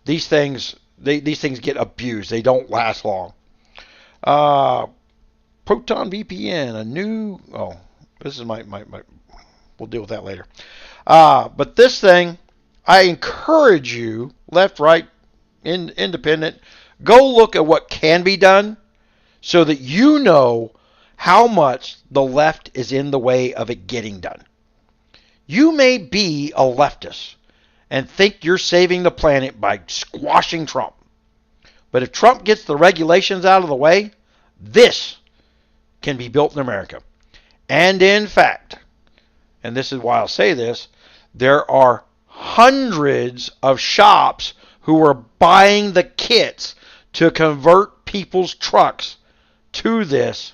These things get abused. They don't last long. Proton VPN, a new. Oh, this is my. We'll deal with that later. But this thing, I encourage you, left, right, independent. Go look at what can be done so that you know how much the left is in the way of it getting done. You may be a leftist and think you're saving the planet by squashing Trump. But if Trump gets the regulations out of the way, this can be built in America. And in fact, and this is why I'll say this, there are hundreds of shops who are buying the kits to convert people's trucks to this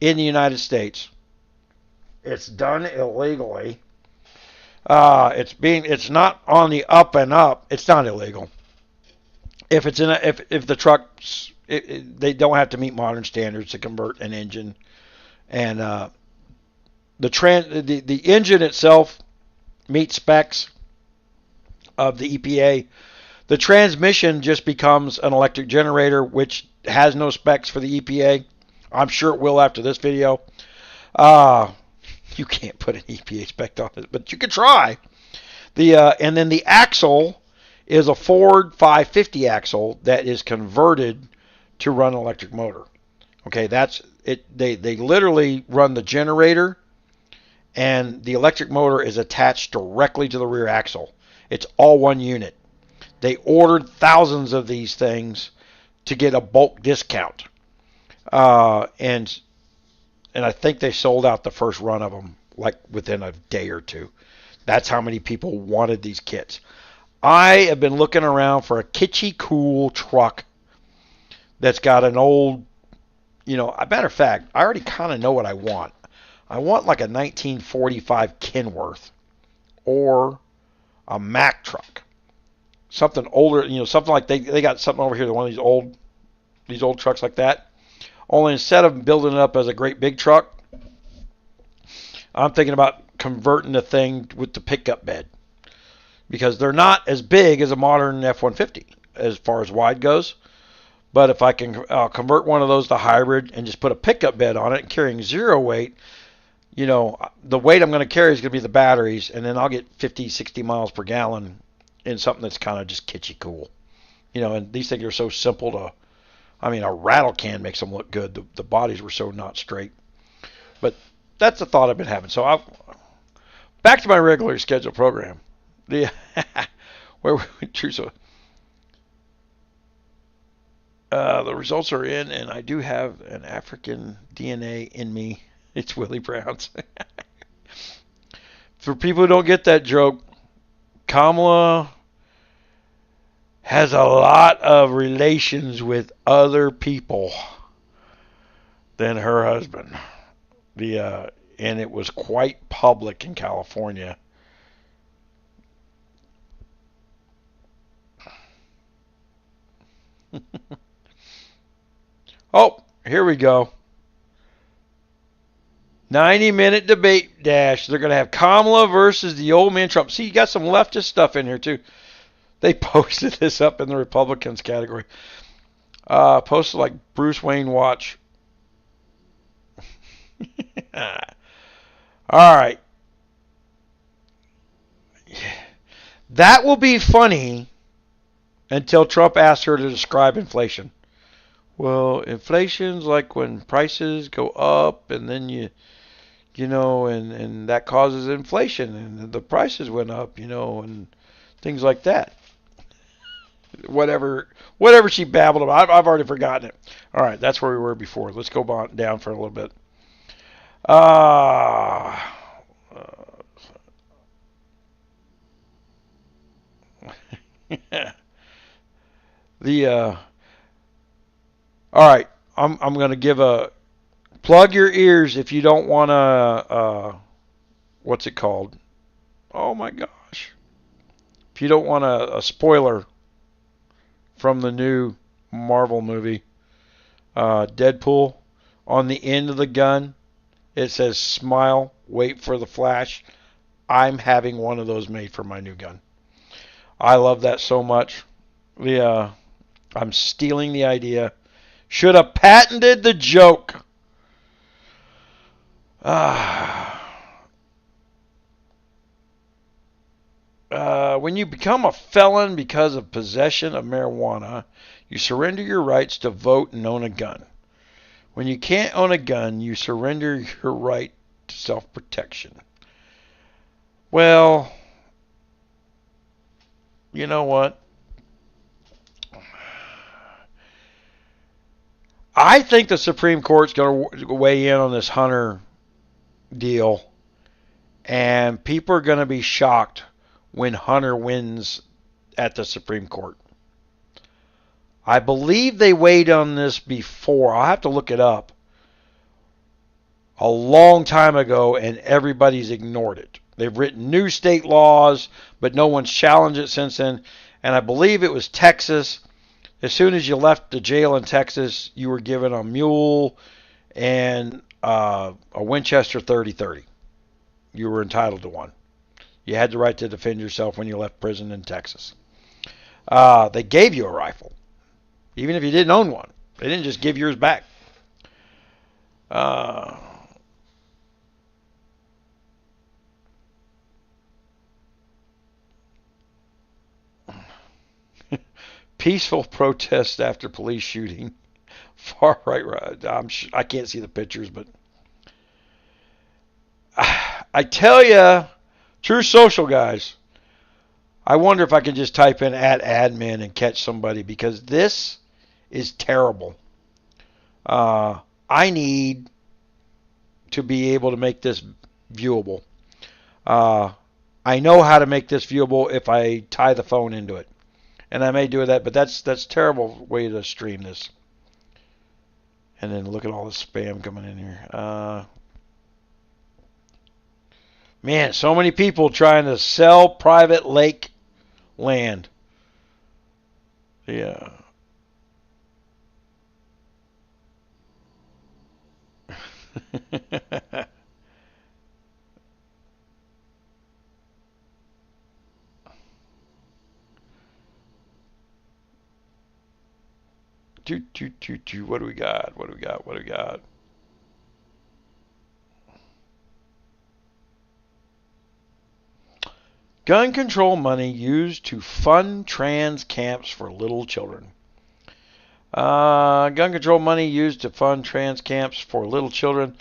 in the United States. It's done illegally. It's not on the up and up. It's not illegal. If the trucks, they don't have to meet modern standards to convert an engine, and the engine itself meets specs of the EPA. The transmission just becomes an electric generator, which has no specs for the EPA. I'm sure it will after this video. You can't put an EPA spec on it, but you can try. And then the axle is a Ford 550 axle that is converted to run an electric motor. Okay, that's it. They literally run the generator, and the electric motor is attached directly to the rear axle. It's all one unit. They ordered thousands of these things to get a bulk discount. And I think they sold out the first run of them like within a day or two. That's how many people wanted these kits. I have been looking around for a kitschy cool truck that's got an old, a matter of fact, I already kind of know what I want. I want like a 1945 Kenworth or a Mack truck. Something older, something like they got something over here, one of these old trucks like that. Only instead of building it up as a great big truck, I'm thinking about converting the thing with the pickup bed, because they're not as big as a modern F-150 as far as wide goes. But if I can convert one of those to hybrid and just put a pickup bed on it and carrying zero weight, the weight I'm going to carry is going to be the batteries, and then I'll get 50, 60 miles per gallon in something that's kind of just kitschy cool. And these things are so simple to, a rattle can makes them look good. The bodies were so not straight. But that's the thought I've been having. So Back to my regularly scheduled program. The where TrueSocial. The results are in, and I do have an African DNA in me. It's Willie Brown's. For people who don't get that joke, Kamala has a lot of relations with other people than her husband. And it was quite public in California. Oh, here we go. 90-minute debate dash. They're going to have Kamala versus the old man Trump. See, you got some leftist stuff in here, too. They posted this up in the Republicans category. Posted like Bruce Wayne watch. All right. That will be funny until Trump asks her to describe inflation. Well, inflation's like when prices go up and then and that causes inflation and the prices went up, and things like that. Whatever she babbled about. I've already forgotten it. All right, that's where we were before. Let's go down for a little bit. All right, I'm going to give a plug your ears if you don't want to what's it called? Oh my gosh. If you don't want a spoiler from the new Marvel movie, Deadpool, on the end of the gun it says smile, wait for the flash. I'm having one of those made for my new gun. I love that so much. I'm stealing the idea. Should have patented the joke. When you become a felon because of possession of marijuana, you surrender your rights to vote and own a gun. When you can't own a gun, you surrender your right to self-protection. Well, you know what? I think the Supreme Court's going to weigh in on this Hunter deal, and people are going to be shocked when Hunter wins at the Supreme Court. I believe they weighed on this before. I'll have to look it up. A long time ago, and everybody's ignored it. They've written new state laws, but no one's challenged it since then. And I believe it was Texas. As soon as you left the jail in Texas, you were given a mule and a Winchester 30-30. You were entitled to one. You had the right to defend yourself when you left prison in Texas. They gave you a rifle, even if you didn't own one. They didn't just give yours back. Peaceful protest after police shooting. Far right. I can't see the pictures, but I tell you, TrueSocial guys, I wonder if I can just type in @admin and catch somebody, because this is terrible. I need to be able to make this viewable. I know how to make this viewable if I tie the phone into it. And I may do that, but that's a terrible way to stream this. And then look at all the spam coming in here. Man, so many people trying to sell private lake land. Yeah. What do we got? Gun control money used to fund trans camps for little children. Gun control money used to fund trans camps for little children.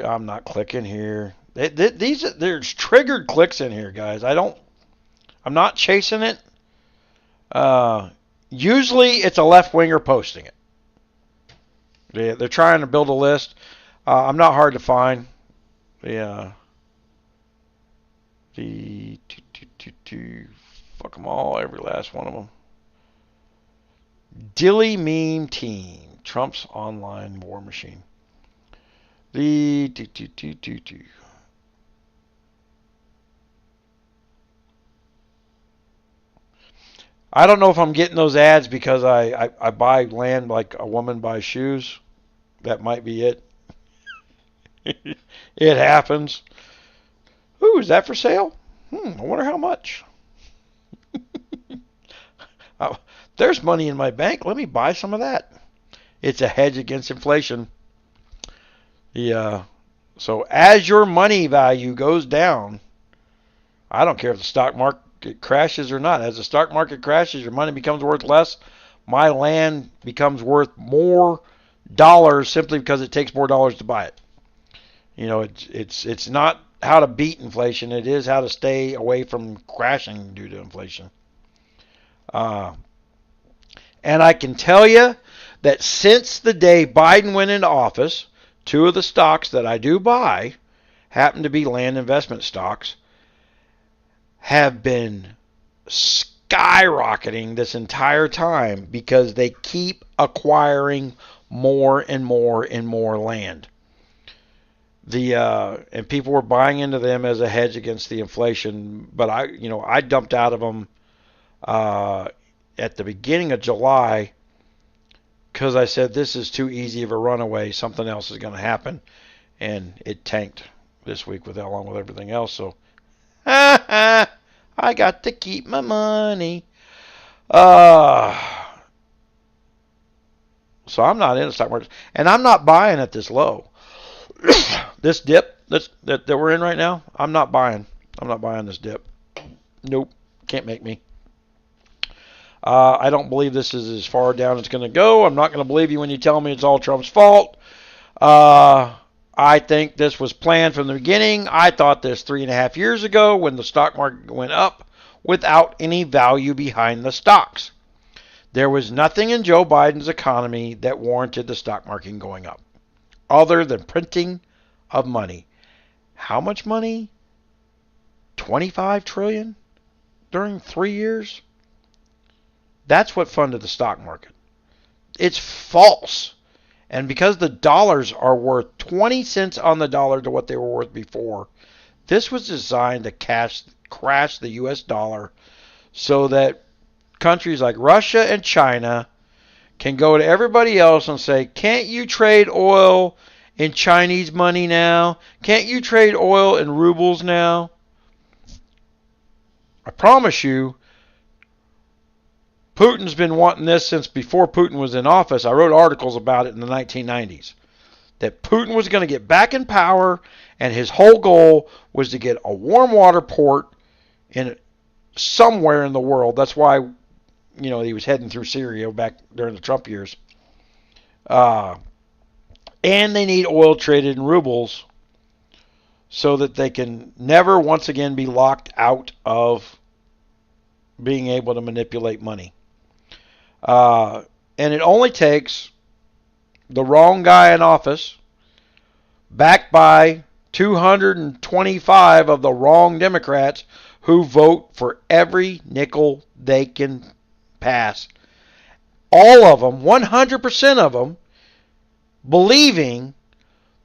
I'm not clicking here. There's triggered clicks in here, guys. I'm not chasing it. Usually it's a left winger posting it. They're trying to build a list. I'm not hard to find. The fuck them all, every last one of them. Dilly meme team, Trump's online war machine. I don't know if I'm getting those ads because I buy land like a woman buys shoes. That might be it. It happens. Ooh, is that for sale? I wonder how much. There's money in my bank. Let me buy some of that. It's a hedge against inflation. So as your money value goes down, I don't care if the stock market crashes or not. As the stock market crashes, your money becomes worth less. My land becomes worth more dollars simply because it takes more dollars to buy it. It's not how to beat inflation. It is how to stay away from crashing due to inflation. And I can tell you that since the day Biden went into office, two of the stocks that I do buy happen to be land investment stocks, have been skyrocketing this entire time because they keep acquiring more and more and more land. And people were buying into them as a hedge against the inflation, but I dumped out of them at the beginning of July because I said this is too easy of a runaway. Something else is going to happen, and it tanked this week along with everything else. So, I got to keep my money. So I'm not in the stock market, and I'm not buying at this low. This dip that we're in right now, I'm not buying. I'm not buying this dip. Nope, can't make me. I don't believe this is as far down as it's going to go. I'm not going to believe you when you tell me it's all Trump's fault. I think this was planned from the beginning. I thought this 3.5 years ago when the stock market went up without any value behind the stocks. There was nothing in Joe Biden's economy that warranted the stock market going up other than printing of money. How much money? 25 trillion during 3 years? That's what funded the stock market. It's false. And because the dollars are worth 20 cents on the dollar to what they were worth before, this was designed to crash the US dollar so that countries like Russia and China can go to everybody else and say, can't you trade oil in Chinese money now? Can't you trade oil in rubles now? I promise you, Putin's been wanting this since before Putin was in office. I wrote articles about it in the 1990s. That Putin was going to get back in power, and his whole goal was to get a warm water port in somewhere in the world. That's why, he was heading through Syria back during the Trump years. And they need oil traded in rubles so that they can never once again be locked out of being able to manipulate money. And it only takes the wrong guy in office, backed by 225 of the wrong Democrats who vote for every nickel they can pass. All of them, 100% of them, believing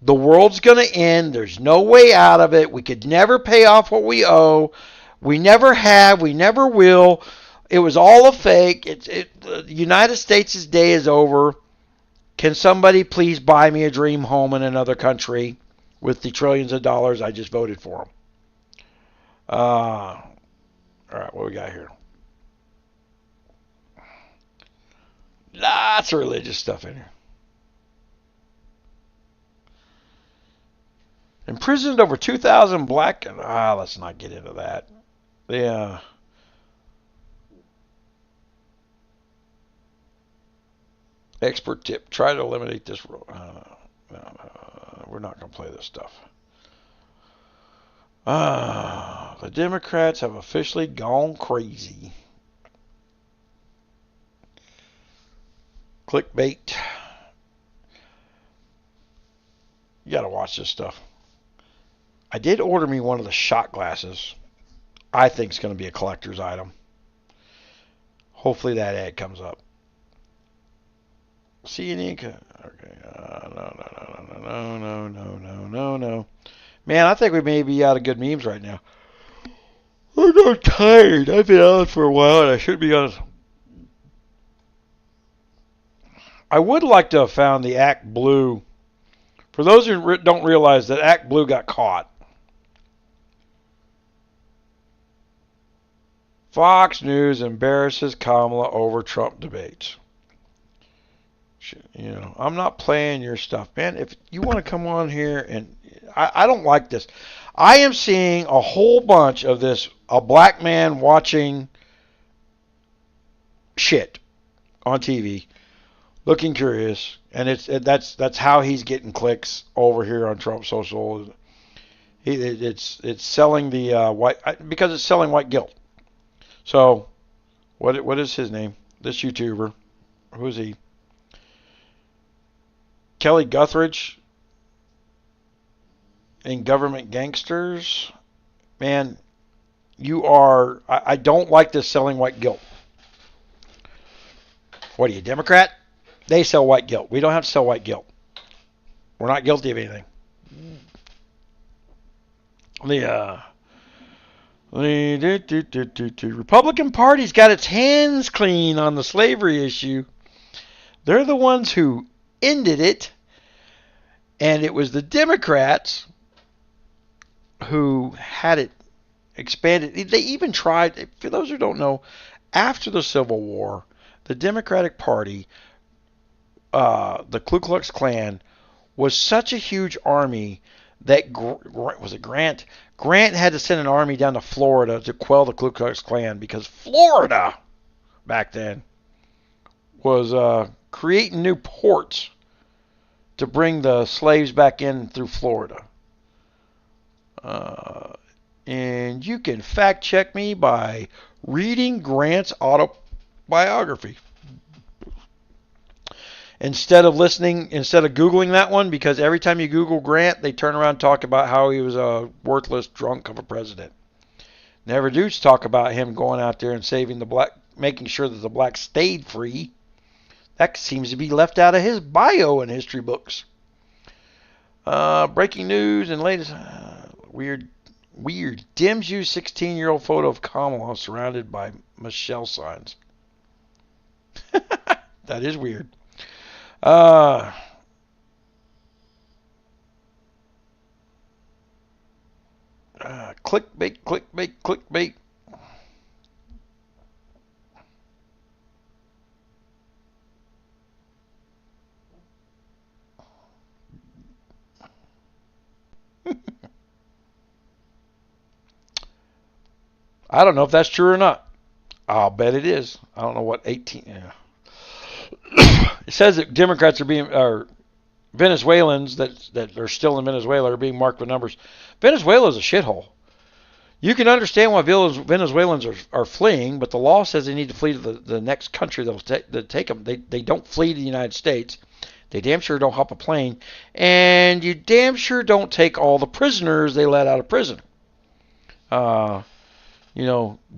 the world's going to end. There's no way out of it. We could never pay off what we owe. We never have. We never will. It was all a fake. The United States' day is over. Can somebody please buy me a dream home in another country with the trillions of dollars I just voted for them? All right, what we got here? Lots of religious stuff in here. Imprisoned over 2,000 black... let's not get into that. Yeah. Expert tip. Try to eliminate this. No, we're not going to play this stuff. The Democrats have officially gone crazy. Clickbait. You gotta watch this stuff. I did order me one of the shot glasses. I think it's going to be a collector's item. Hopefully that ad comes up. CNN. Okay. No. Man, I think we may be out of good memes right now. I'm tired. I've been on for a while and I should be honest. I would like to have found the Act Blue. For those who don't realize that Act Blue got caught. Fox News embarrasses Kamala over Trump debates. You know, I'm not playing your stuff, man. If you want to come on here and I don't like this. I am seeing a whole bunch of this, a black man watching shit on TV, looking curious, and that's how he's getting clicks over here on TrueSocial. It's selling the white because it's selling white guilt. So, what is his name? This YouTuber, who's he? Kelly Guthridge and Government Gangsters. Man, you are. I don't like this selling white guilt. What are you, Democrat? They sell white guilt. We don't have to sell white guilt. We're not guilty of anything. The Republican Party's got its hands clean on the slavery issue. They're the ones who ended it, and it was the Democrats who had it expanded. They even tried, for those who don't know, after the Civil War, the Democratic Party, the Ku Klux Klan, was such a huge army that, was it Grant? Grant had to send an army down to Florida to quell the Ku Klux Klan because Florida, back then, was creating new ports to bring the slaves back in through Florida. And you can fact check me by reading Grant's autobiography. Instead of Googling that one, because every time you Google Grant, they turn around and talk about how he was a worthless drunk of a president. Never do talk about him going out there and saving the black, making sure that the blacks stayed free. That seems to be left out of his bio in history books. Breaking news and latest weird. Dems use 16-year-old photo of Kamala surrounded by Michelle signs. That is weird. Clickbait. I don't know if that's true or not. I'll bet it is. I don't know what 18. Yeah. It says that Democrats or Venezuelans that are still in Venezuela are being marked with numbers. Venezuela is a shithole. You can understand why Venezuelans are fleeing, but the law says they need to flee to the next country that'll take them. They don't flee to the United States. They damn sure don't hop a plane. And you damn sure don't take all the prisoners they let out of prison.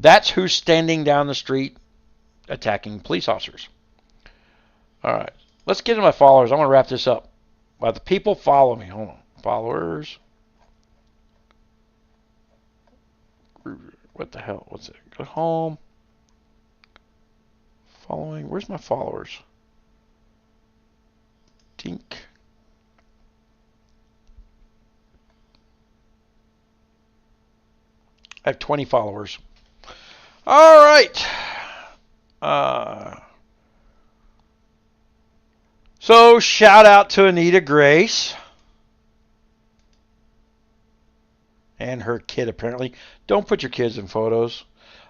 That's who's standing down the street attacking police officers. All right, let's get to my followers. I'm going to wrap this up. By the people follow me. Hold on. Followers. What the hell? What's it? Go home. Following. Where's my followers? Dink. I have 20 followers. All right. So shout out to Anita Grace and her kid apparently. Don't put your kids in photos.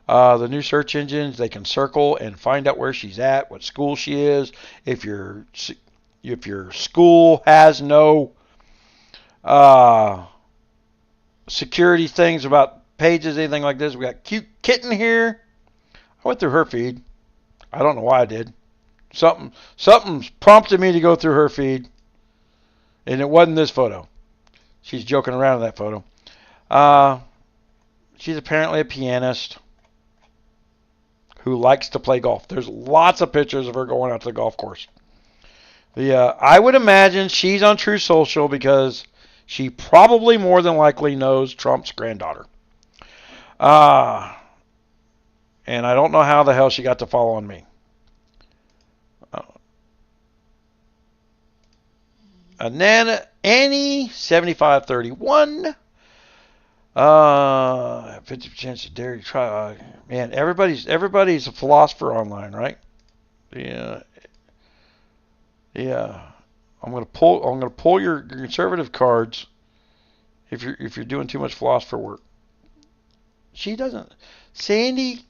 The new search engines, they can circle and find out where she's at, what school she is. If your school has no security things about pages, anything like this. We got cute kitten here. I went through her feed. I don't know why I did. Something prompted me to go through her feed, and it wasn't this photo. She's joking around in that photo. She's apparently a pianist who likes to play golf. There's lots of pictures of her going out to the golf course. I would imagine she's on TrueSocial because she probably more than likely knows Trump's granddaughter. And I don't know how the hell she got to following me. And then Annie 7531. 50% to dare to try. Man, everybody's a philosopher online, right? Yeah. I'm gonna pull your conservative cards if you're doing too much philosopher work. She doesn't. Sandy.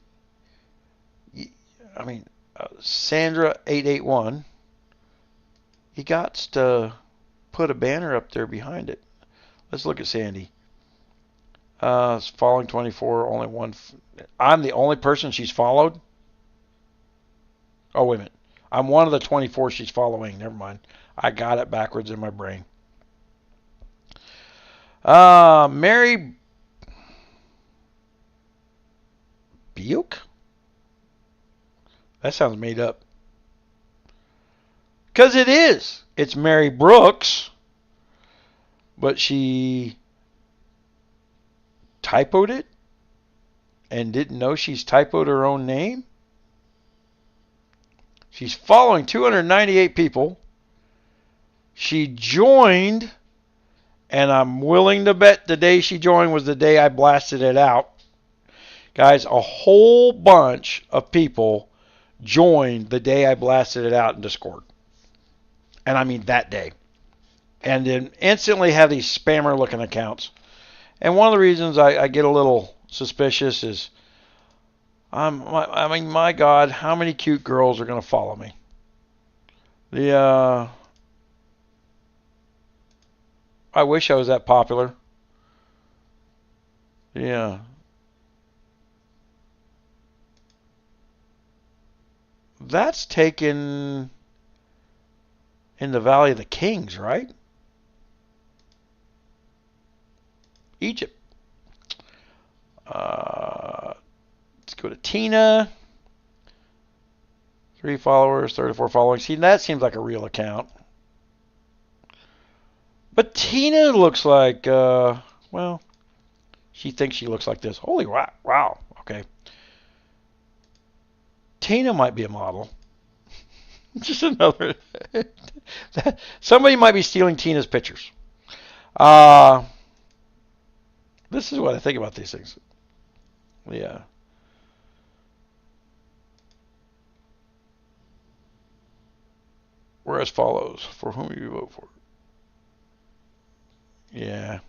Sandra 881. You got to put a banner up there behind it. Let's look at Sandy. Following 24, only one. I'm the only person she's followed. Oh, wait a minute. I'm one of the 24 she's following. Never mind. I got it backwards in my brain. Mary Buick? That sounds made up. Because it is. It's Mary Brooks. But she typoed it and didn't know she's typoed her own name. She's following 298 people. She joined, and I'm willing to bet the day she joined was the day I blasted it out. Guys, a whole bunch of people joined the day I blasted it out in Discord. And I mean that day. And then instantly have these spammer looking accounts. And one of the reasons I get a little suspicious is, my God, how many cute girls are going to follow me? I wish I was that popular. Yeah. That's taken in the Valley of the Kings, right? Egypt. Let's go to Tina. 3 followers, 34 following. See, that seems like a real account. But Tina looks like, she thinks she looks like this. Holy wow. Okay. Tina might be a model. Just another. Somebody might be stealing Tina's pictures. This is what I think about these things. Yeah. We're as follows. For whom you vote for? Yeah.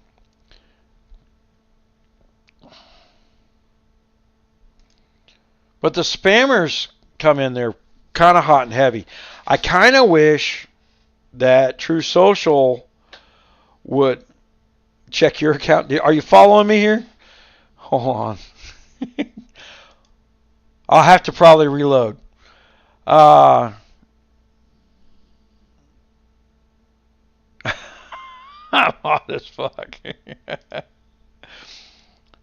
But the spammers come in there kind of hot and heavy. I kind of wish that TrueSocial would check your account. Are you following me here? Hold on. I'll have to probably reload. I'm hot as fuck.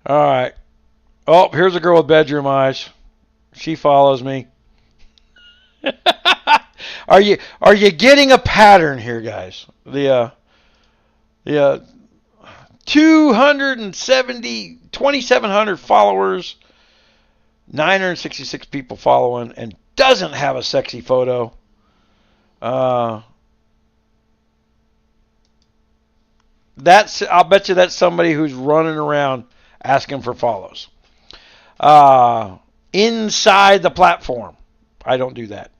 All right. Oh, here's a girl with bedroom eyes. She follows me. Are you getting a pattern here, guys? The 2,700 followers, 966 people following, and doesn't have a sexy photo. I'll bet you that's somebody who's running around asking for follows. Inside the platform. I don't do that.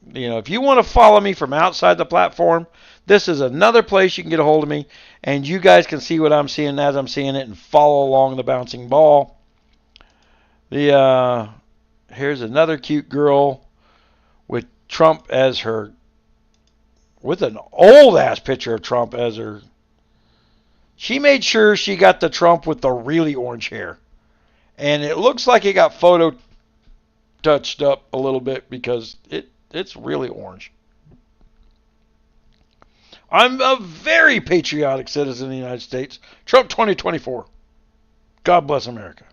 If you want to follow me from outside the platform, this is another place you can get a hold of me, and you guys can see what I'm seeing as I'm seeing it and follow along the bouncing ball. Here's another cute girl with Trump as her, with an old ass picture of Trump as her. She made sure she got the Trump with the really orange hair. And it looks like it got photo touched up a little bit because it's really orange. I'm a very patriotic citizen of the United States. Trump 2024. God bless America.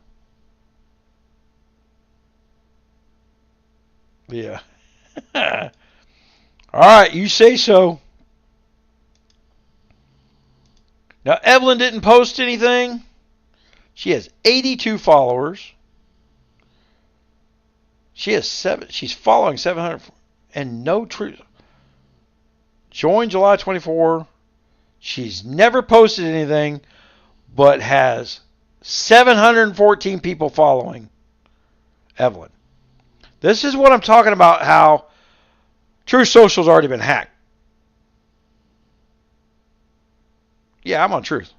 Yeah. All right, you say so. Now, Evelyn didn't post anything. She has 82 followers. She's following 700 and no truth. Joined July 24. She's never posted anything, but has 714 people following Evelyn. This is what I'm talking about, how TrueSocial's already been hacked. Yeah, I'm on Truth.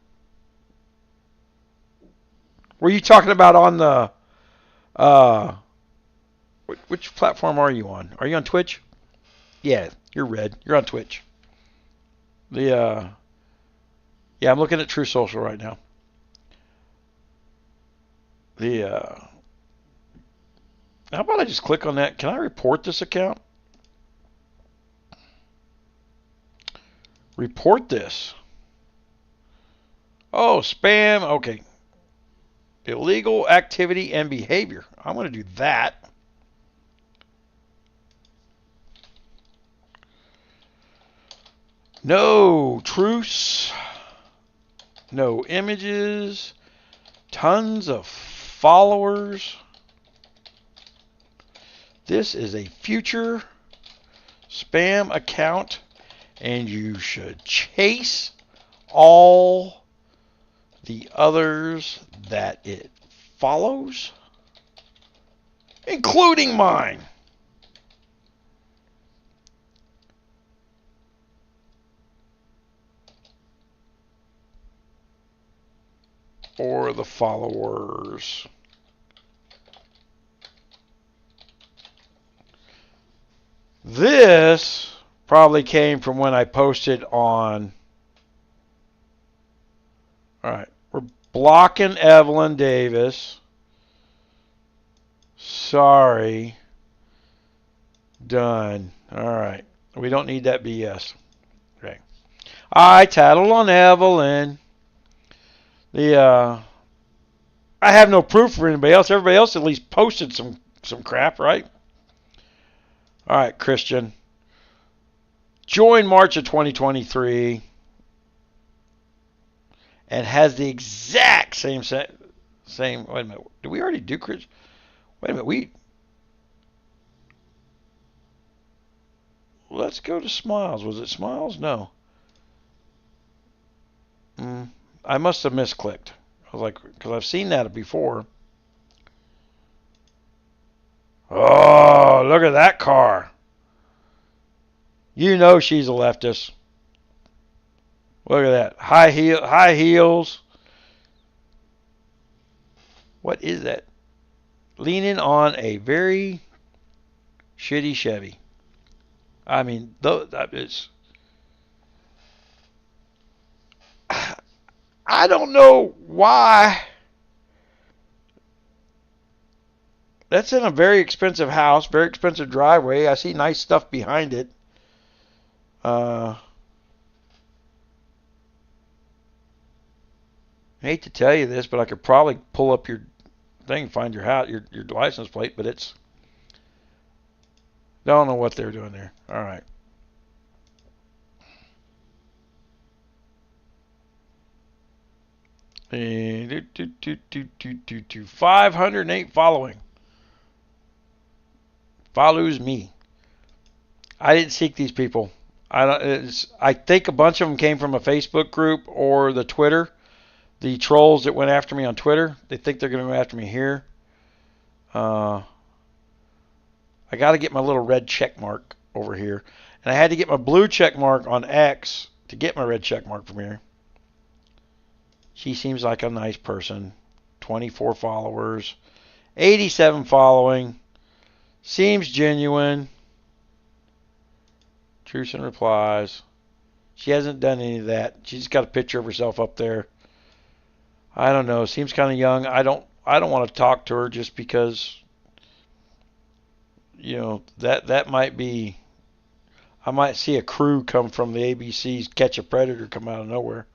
Were you talking about on the which platform are you on? Are you on Twitch? Yeah, you're red. You're on Twitch. Yeah, I'm looking at TrueSocial right now. How about I just click on that? Can I report this account? Report this. Oh, spam. Okay. Illegal activity and behavior. I'm going to do that. No truce. No images. Tons of followers. This is a future spam account, and you should chase all the others that it follows, including mine. Or the followers. This probably came from when I posted on. Alright, we're blocking Evelyn Davis. Sorry. Done. Alright, we don't need that BS. Okay. I tattled on Evelyn. I have no proof for anybody else. Everybody else at least posted some crap, right? All right, Christian. Joined March of 2023 and has the exact same. Wait a minute. Did we already do Christian? Wait a minute. Let's go to Smiles. Was it Smiles? No. I must have misclicked. I was like, because I've seen that before. Oh, look at that car. You know she's a leftist. Look at that. High heels. What is that? Leaning on a very shitty Chevy. I mean, it's. I don't know why. That's in a very expensive house, very expensive driveway. I see nice stuff behind it. I hate to tell you this, but I could probably pull up your thing, find your house, your license plate, but it's. Don't know what they're doing there. All right. And 508 following. Follows me. I didn't seek these people. I think a bunch of them came from a Facebook group or the Twitter. The trolls that went after me on Twitter. They think they're going to go after me here. I got to get my little red check mark over here. And I had to get my blue check mark on X to get my red check mark from here. She seems like a nice person. 24 followers. 87 following. Seems genuine. Truce and replies. She hasn't done any of that. She just got a picture of herself up there. I don't know. Seems kind of young. I don't want to talk to her just because that might be. I might see a crew come from the ABC's Catch a Predator come out of nowhere.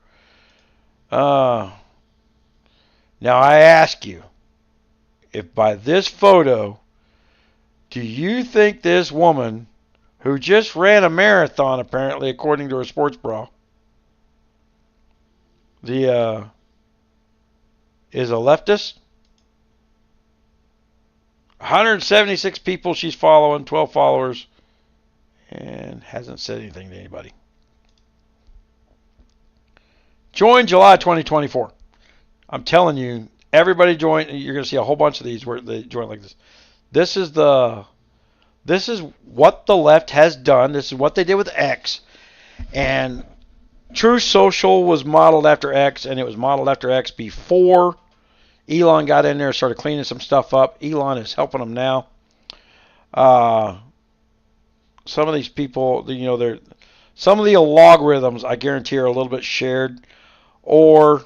Uh, Now I ask you, if by this photo, do you think this woman who just ran a marathon, apparently according to her sports bra, the is a leftist? 176 people she's following, 12 followers, and hasn't said anything to anybody. Join July 2024. I'm telling you, everybody join. You're going to see a whole bunch of these where they join like this. This is what the left has done. This is what they did with X. And TrueSocial was modeled after X, and it was modeled after X before Elon got in there and started cleaning some stuff up. Elon is helping them now. Some of these people, some of the logarithms, I guarantee, are a little bit shared or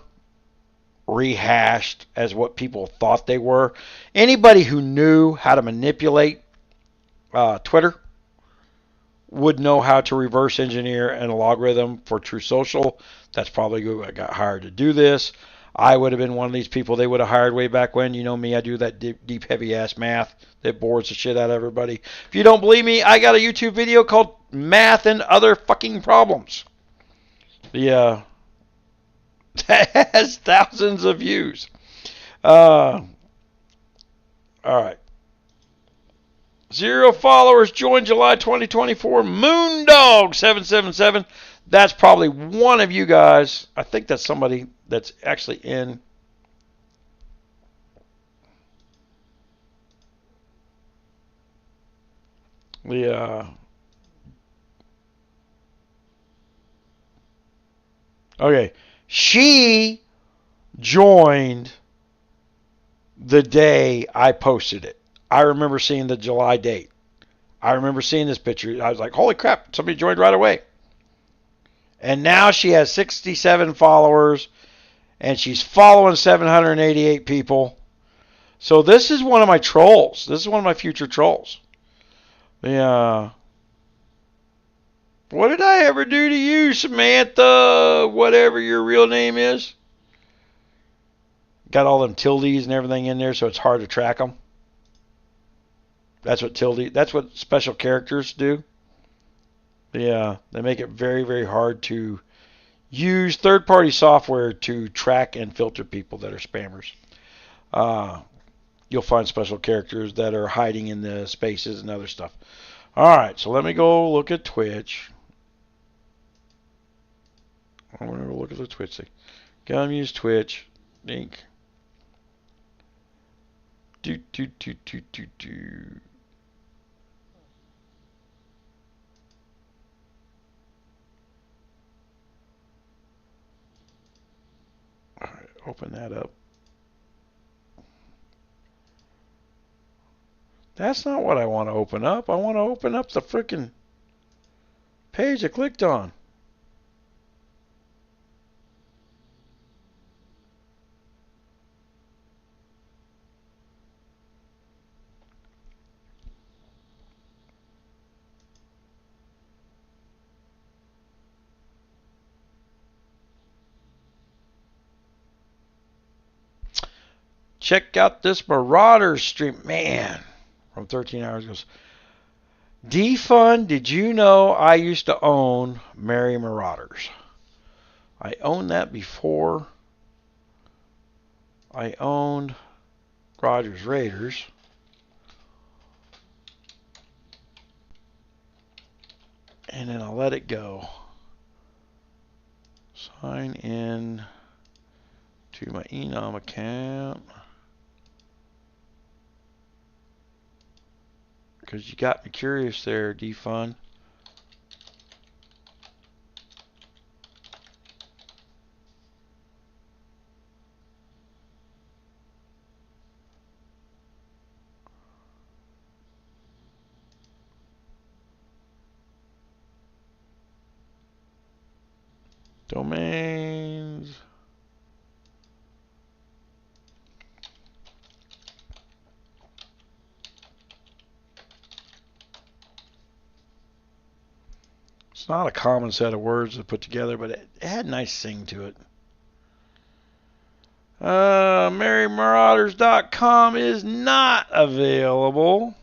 rehashed as what people thought they were. Anybody who knew how to manipulate Twitter would know how to reverse engineer an logarithm for TrueSocial. That's probably who I got hired to do this. I would have been one of these people they would have hired way back when. You know me, I do that deep heavy ass math that bores the shit out of everybody. If you don't believe me, I got a YouTube video called Math and Other Fucking Problems. That has thousands of views. All right. 0 followers, join July 2024. Moondog 777. That's probably one of you guys. I think that's somebody that's actually in. Okay. She joined the day I posted it. I remember seeing the July date. I remember seeing this picture. I was like, holy crap, somebody joined right away. And now she has 67 followers, and she's following 788 people. So this is one of my trolls. This is one of my future trolls. What did I ever do to you, Samantha? Whatever your real name is. Got all them tildes and everything in there, so it's hard to track them. That's what special characters do. They make it very, very hard to use third-party software to track and filter people that are spammers. You'll find special characters that are hiding in the spaces and other stuff. All right, so let me go look at Twitch. I'm going to look at the Twitch thing. Gotta use Twitch. Link. Do. All right, open that up. That's not what I want to open up. I want to open up the frickin' page I clicked on. Check out this Marauders stream. Man, from 13 hours ago. Defund, did you know I used to own MaryMarauders? I owned that before I owned Rogers Raiders. And then I'll let it go. Sign in to my Enom account. Because you got me curious there, Defund. Domains. It's not a common set of words to put together, but it had a nice sing to it. MaryMarauders.com is not available.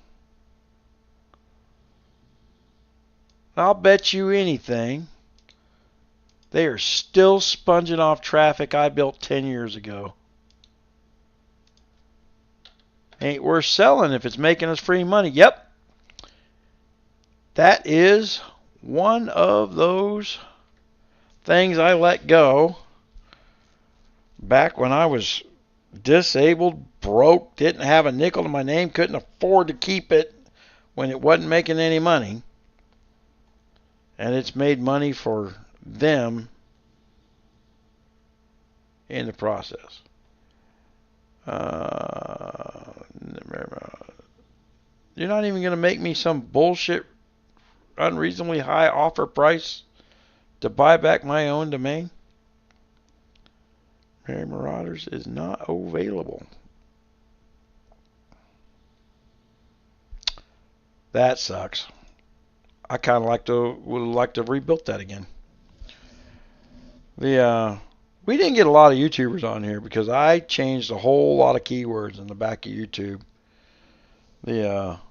I'll bet you anything they are still sponging off traffic I built 10 years ago. Ain't worth selling if it's making us free money. Yep. That is one of those things I let go back when I was disabled, broke, didn't have a nickel to my name, couldn't afford to keep it when it wasn't making any money. And it's made money for them in the process. You're not even going to make me some bullshit, unreasonably high offer price to buy back my own domain? MaryMarauders is not available. That sucks. I kind of would like to rebuild that again. We didn't get a lot of YouTubers on here because I changed a whole lot of keywords in the back of YouTube. I'm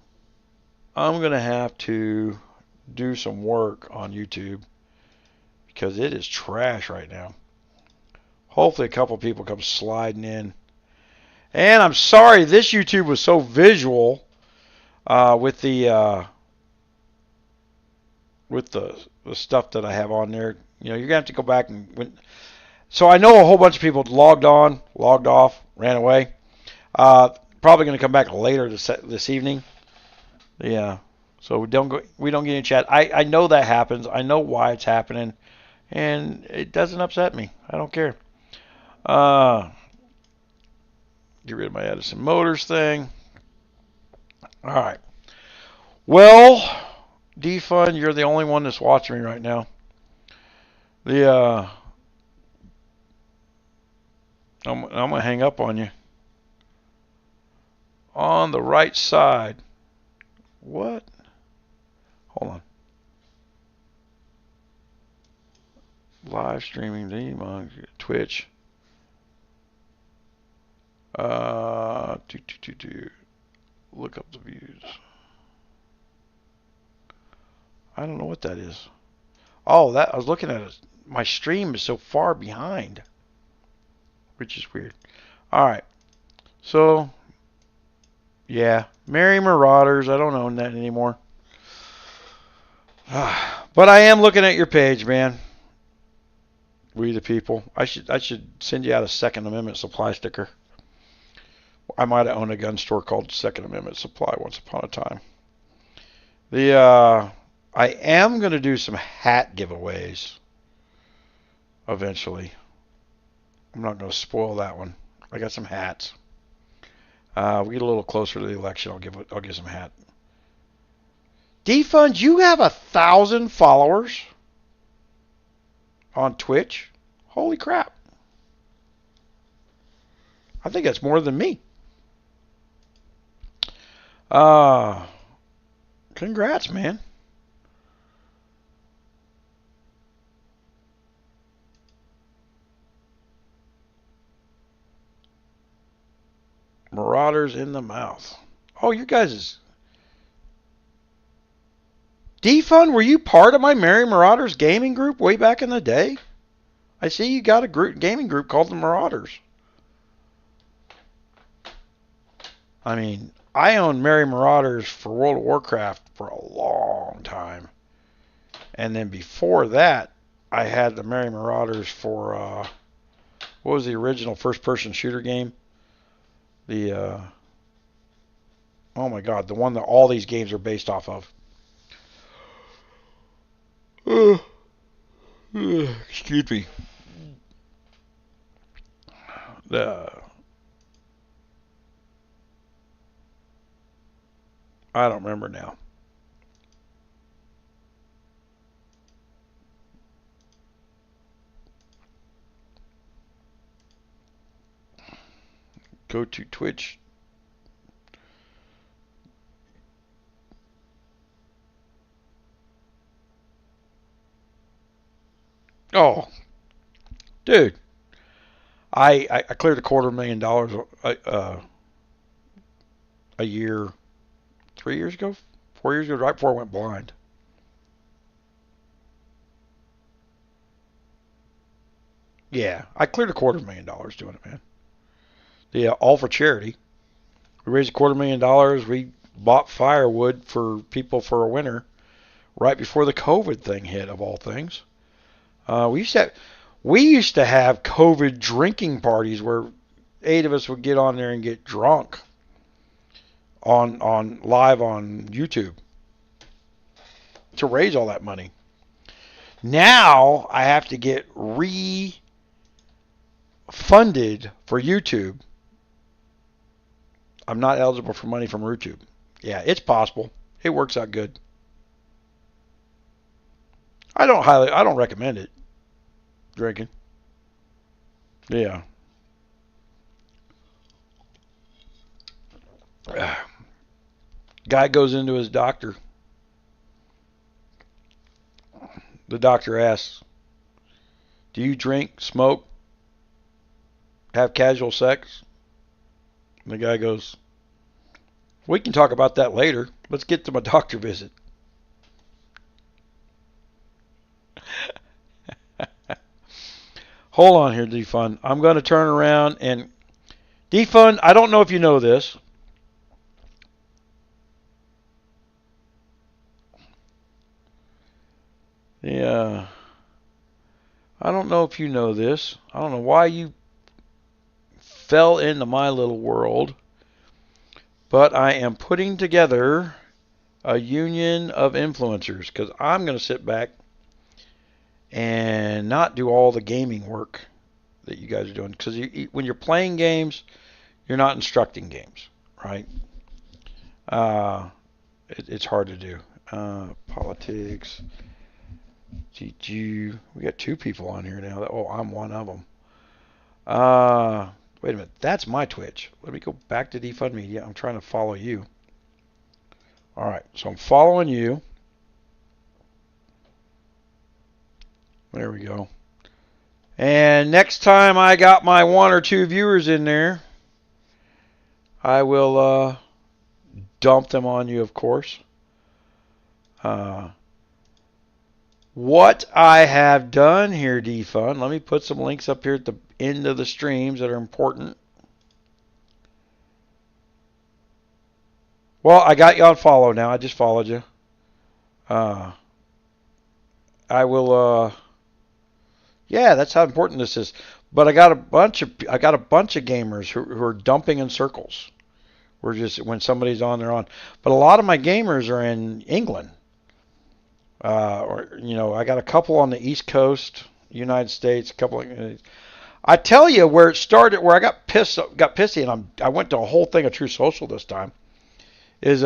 gonna have to do some work on YouTube because it is trash right now. Hopefully a couple people come sliding in. And I'm sorry this YouTube was so visual with the stuff that I have on there. You know, you're gonna have to go back and so I know a whole bunch of people logged on, logged off, ran away. Probably gonna come back later this evening. Yeah. So we don't get any chat. I know that happens. I know why it's happening, and it doesn't upset me. I don't care. Get rid of my Edison Motors thing. All right. Well, Defund, you're the only one that's watching me right now. I'm gonna hang up on you. On the right side. What? Hold on. Live streaming, Twitch. Look up the views. I don't know what that is. Oh, I was looking at it. My stream is so far behind, which is weird. All right. So, yeah, MaryMarauders. I don't own that anymore. But I am looking at your page, man. We the people. I should send you out a Second Amendment supply sticker. I might have owned a gun store called Second Amendment Supply once upon a time. I am going to do some hat giveaways eventually. I'm not going to spoil that one. I got some hats. We get a little closer to the election. I'll give some hat. Defund, you have 1,000 followers on Twitch. Holy crap! I think that's more than me. Congrats, man. Marauders in the mouth. Oh, you guys is... Defund, were you part of my MaryMarauders gaming group way back in the day? I see you got a gaming group called the Marauders. I mean, I owned MaryMarauders for World of Warcraft for a long time. And then before that, I had the MaryMarauders for, what was the original first-person shooter game? Oh my God, the one that all these games are based off of. Excuse me. I don't remember now. Go to Twitch. Oh, dude, I cleared $250,000 a year, 3 years ago, 4 years ago, right before I went blind. Yeah, I cleared $250,000 doing it, man. The all for charity. We raised $250,000. We bought firewood for people for a winter right before the COVID thing hit, of all things. We used to have COVID drinking parties where 8 of us would get on there and get drunk on live on YouTube to raise all that money. Now I have to get refunded for YouTube. I'm not eligible for money from YouTube. Yeah, it's possible. It works out good. I don't recommend it. Drinking. Yeah. Guy goes into his doctor. The doctor asks, "Do you drink, smoke, have casual sex?" And the guy goes, "We can talk about that later. Let's get to my doctor visit." Hold on here, Defund. I'm going to turn around and... Defund, I don't know if you know this. Yeah. I don't know if you know this. I don't know why you fell into my little world. But I am putting together a union of influencers because I'm going to sit back and not do all the gaming work that you guys are doing. Because when you're playing games, you're not instructing games, right? It's hard to do. Politics. GG. We got 2 people on here now. Oh, I'm one of them. Wait a minute. That's my Twitch. Let me go back to Defund Media. I'm trying to follow you. All right. So I'm following you. There we go. And next time I got my 1 or 2 viewers in there, I will dump them on you, of course. What I have done here, Defund, let me put some links up here at the end of the streams that are important. Well, I got you on follow now. I just followed you. I will... yeah, that's how important this is. But I got a bunch of gamers who are dumping in circles. We're just when somebody's on, they're on. But a lot of my gamers are in England. I got a couple on the East Coast, United States. A couple. I tell you where it started, where I got pissy, and I went to a whole thing of TrueSocial this time. Is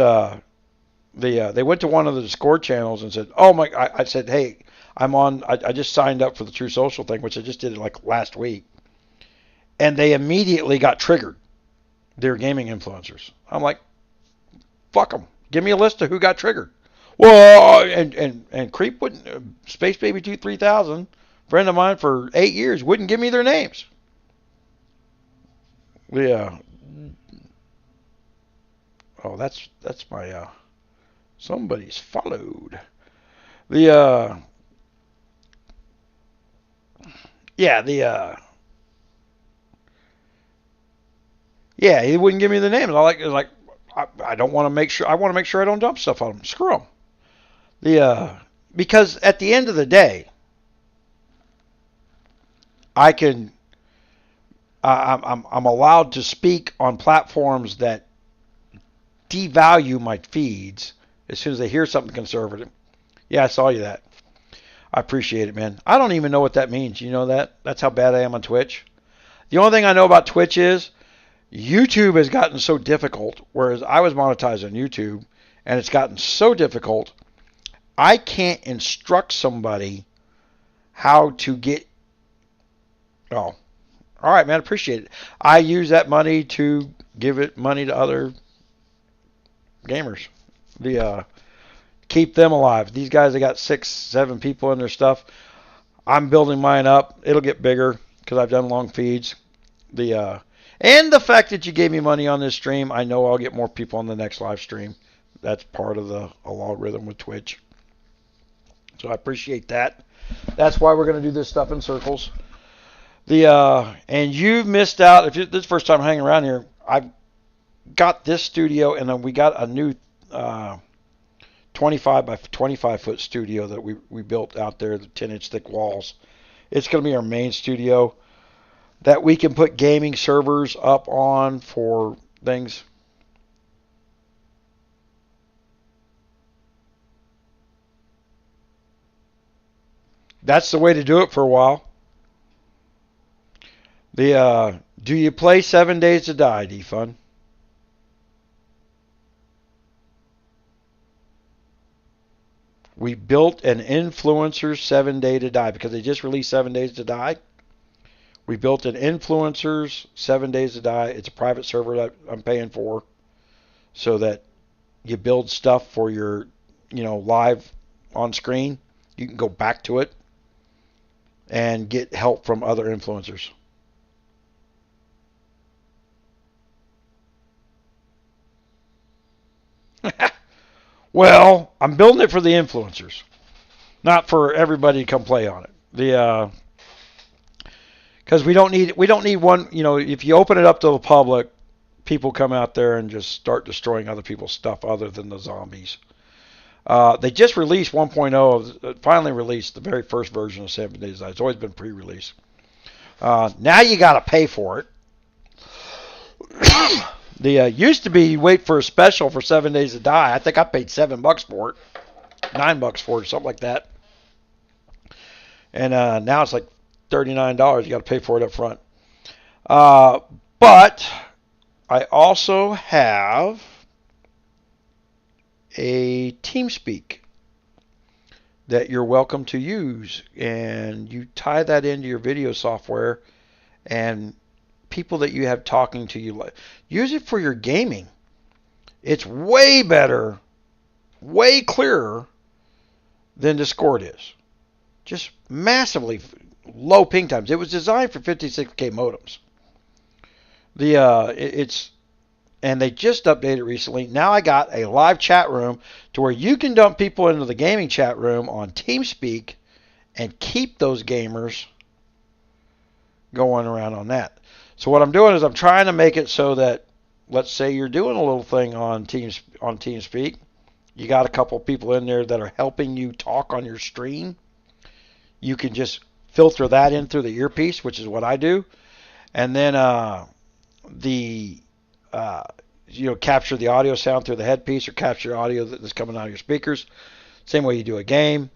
they went to one of the Discord channels and said, "Oh my!" I said, "Hey, I'm on. I just signed up for the TrueSocial thing, which I just did like last week," and they immediately got triggered. They're gaming influencers. I'm like, "Fuck them! Give me a list of who got triggered." Well, and Creep wouldn't Space Baby 3000, friend of mine for 8 years, wouldn't give me their names. Yeah. Oh, that's my somebody's followed. The he wouldn't give me the names. I don't want to make sure. I want to make sure I don't dump stuff on them. Screw them. Because at the end of the day, I'm allowed to speak on platforms that devalue my feeds as soon as they hear something conservative. Yeah, I saw you that. I appreciate it, man. I don't even know what that means. You know that? That's how bad I am on Twitch. The only thing I know about Twitch is YouTube has gotten so difficult, whereas I was monetized on YouTube, and it's gotten so difficult, I can't instruct somebody how to get... Oh, all right, man, appreciate it. I use that money to give it money to other gamers. Keep them alive. These guys, they got 6, 7 people in their stuff. I'm building mine up. It'll get bigger because I've done long feeds. And the fact that you gave me money on this stream, I know I'll get more people on the next live stream. That's part of the algorithm with Twitch. So I appreciate that. That's why we're going to do this stuff in circles. And you've missed out. If this is the first time hanging around here, I've got this studio, and then we got a new 25 by 25 foot studio that we built out there, the 10-inch thick walls. It's going to be our main studio that we can put gaming servers up on for things. That's the way to do it for a while. Do you play 7 Days to Die, Defund? We built an influencer 7 Day to Die because they just released 7 Days to Die. We built an influencers 7 Days to Die. It's a private server that I'm paying for so that you build stuff for your, live on screen. You can go back to it and get help from other influencers. Well, I'm building it for the influencers, not for everybody to come play on it. Because we don't need one. If you open it up to the public, people come out there and just start destroying other people's stuff other than the zombies. They just released 1.0. Finally released the very first version of 7 Days to Die. It's always been pre-release. Now you got to pay for it. Used to be you wait for a special for 7 Days to Die. I think I paid $7 for it, $9 for it, something like that. And now it's like $39. You got to pay for it up front. But I also have a TeamSpeak that you're welcome to use, and you tie that into your video software, and people that you have talking to you, use it for your gaming. It's way better, way clearer than Discord is. Just massively low ping times. It was designed for 56K modems. And they just updated recently. Now I got a live chat room to where you can dump people into the gaming chat room on TeamSpeak and keep those gamers going around on that. So what I'm doing is I'm trying to make it so that, let's say you're doing a little thing on TeamSpeak. You got a couple of people in there that are helping you talk on your stream. You can just filter that in through the earpiece, which is what I do. And then capture the audio sound through the headpiece, or capture audio that's coming out of your speakers. Same way you do a game,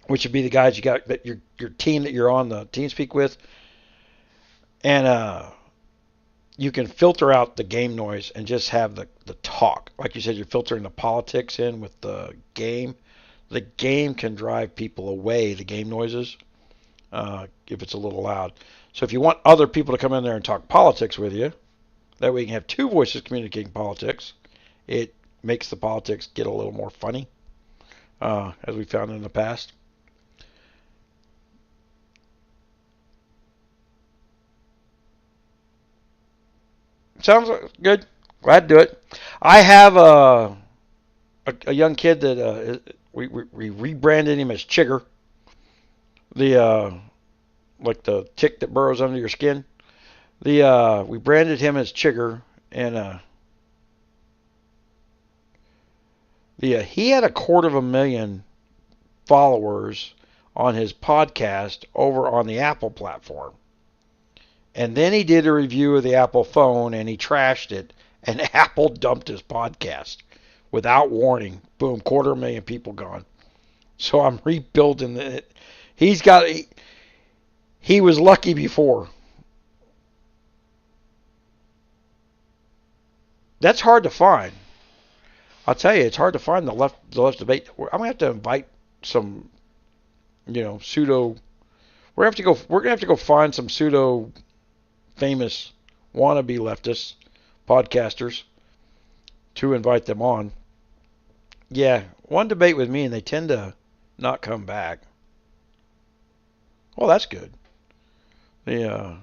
which would be the guys you got, that your team that you're on the TeamSpeak with. And you can filter out the game noise and just have the talk. Like you said, you're filtering the politics in with the game. The game can drive people away, the game noises, if it's a little loud. So if you want other people to come in there and talk politics with you, that way you can have two voices communicating politics. It makes the politics get a little more funny, as we found in the past. Sounds good. Glad to do it. I have a young kid that we rebranded him as Chigger, like the tick that burrows under your skin. We branded him as Chigger, and he had 250,000 followers on his podcast over on the Apple platform. And then he did a review of the Apple phone, and he trashed it, and Apple dumped his podcast without warning. Boom, 250,000 people gone. So I'm rebuilding it. He was lucky before. That's hard to find. I'll tell you, it's hard to find the left debate. I'm gonna have to invite some, pseudo. We're gonna have to go find some pseudo famous wannabe leftists, podcasters, to invite them on. Yeah, one debate with me, and they tend to not come back. Well, that's good. Yeah,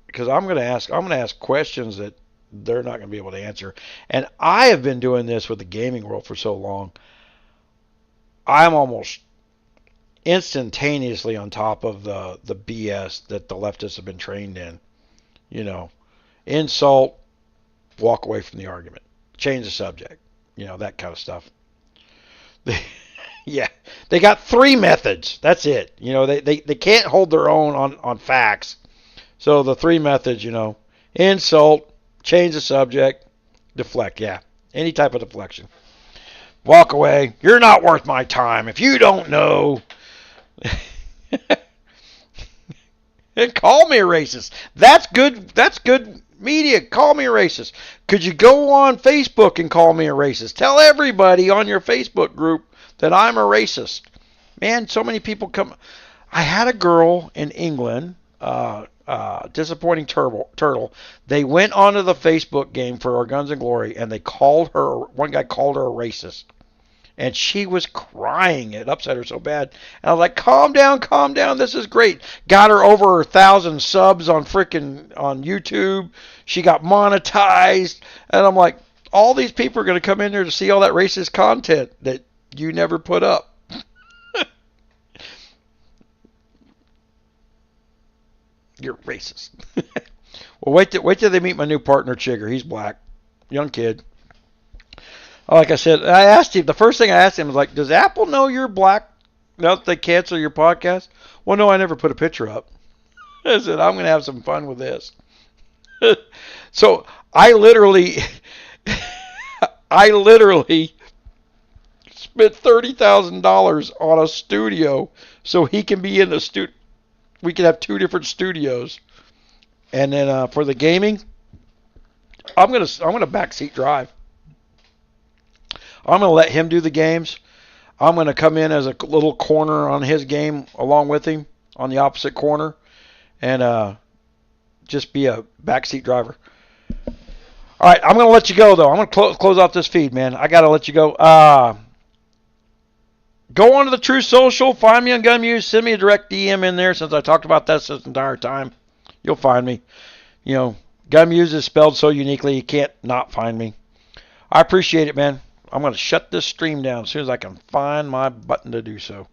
because I'm gonna ask questions that they're not gonna be able to answer. And I have been doing this with the gaming world for so long. I'm almost instantaneously on top of the BS that the leftists have been trained in. You know, insult, walk away from the argument, change the subject. That kind of stuff. They, yeah, they got three methods. That's it. They can't hold their own on facts. So the three methods, insult, change the subject, deflect. Yeah, any type of deflection. Walk away. You're not worth my time. If you don't know, call me a racist. That's good. That's good media. Call me a racist. Could you go on Facebook and call me a racist? Tell everybody on your Facebook group that I'm a racist. Man, so many people come. I had a girl in England, disappointing turtle. They went onto the Facebook game for Our Guns and Glory, and they called her. One guy called her a racist, and she was crying. It upset her so bad. And I was like, calm down, calm down. This is great. Got her over 1,000 subs on YouTube. She got monetized, and I'm like, all these people are going to come in there to see all that racist content that you never put up. You're racist. Well, wait till they meet my new partner, Chigger. He's black, young kid. Like I said, I asked him. The first thing I asked him was like, "Does Apple know you're black? Now that they cancel your podcast?" Well, no, I never put a picture up. I said, "I'm going to have some fun with this." So I literally spent $30,000 on a studio so he can be in the studio. We could have two different studios, and then for the gaming, I'm gonna backseat drive. I'm gonna let him do the games. I'm gonna come in as a little corner on his game along with him on the opposite corner, and just be a backseat driver. All right, I'm gonna let you go though. I'm gonna close off this feed, man. I gotta let you go. Go on to the TrueSocial, find me on GunMuse, send me a direct DM in there since I talked about that this entire time. You'll find me. GunMuse is spelled so uniquely you can't not find me. I appreciate it, man. I'm going to shut this stream down as soon as I can find my button to do so.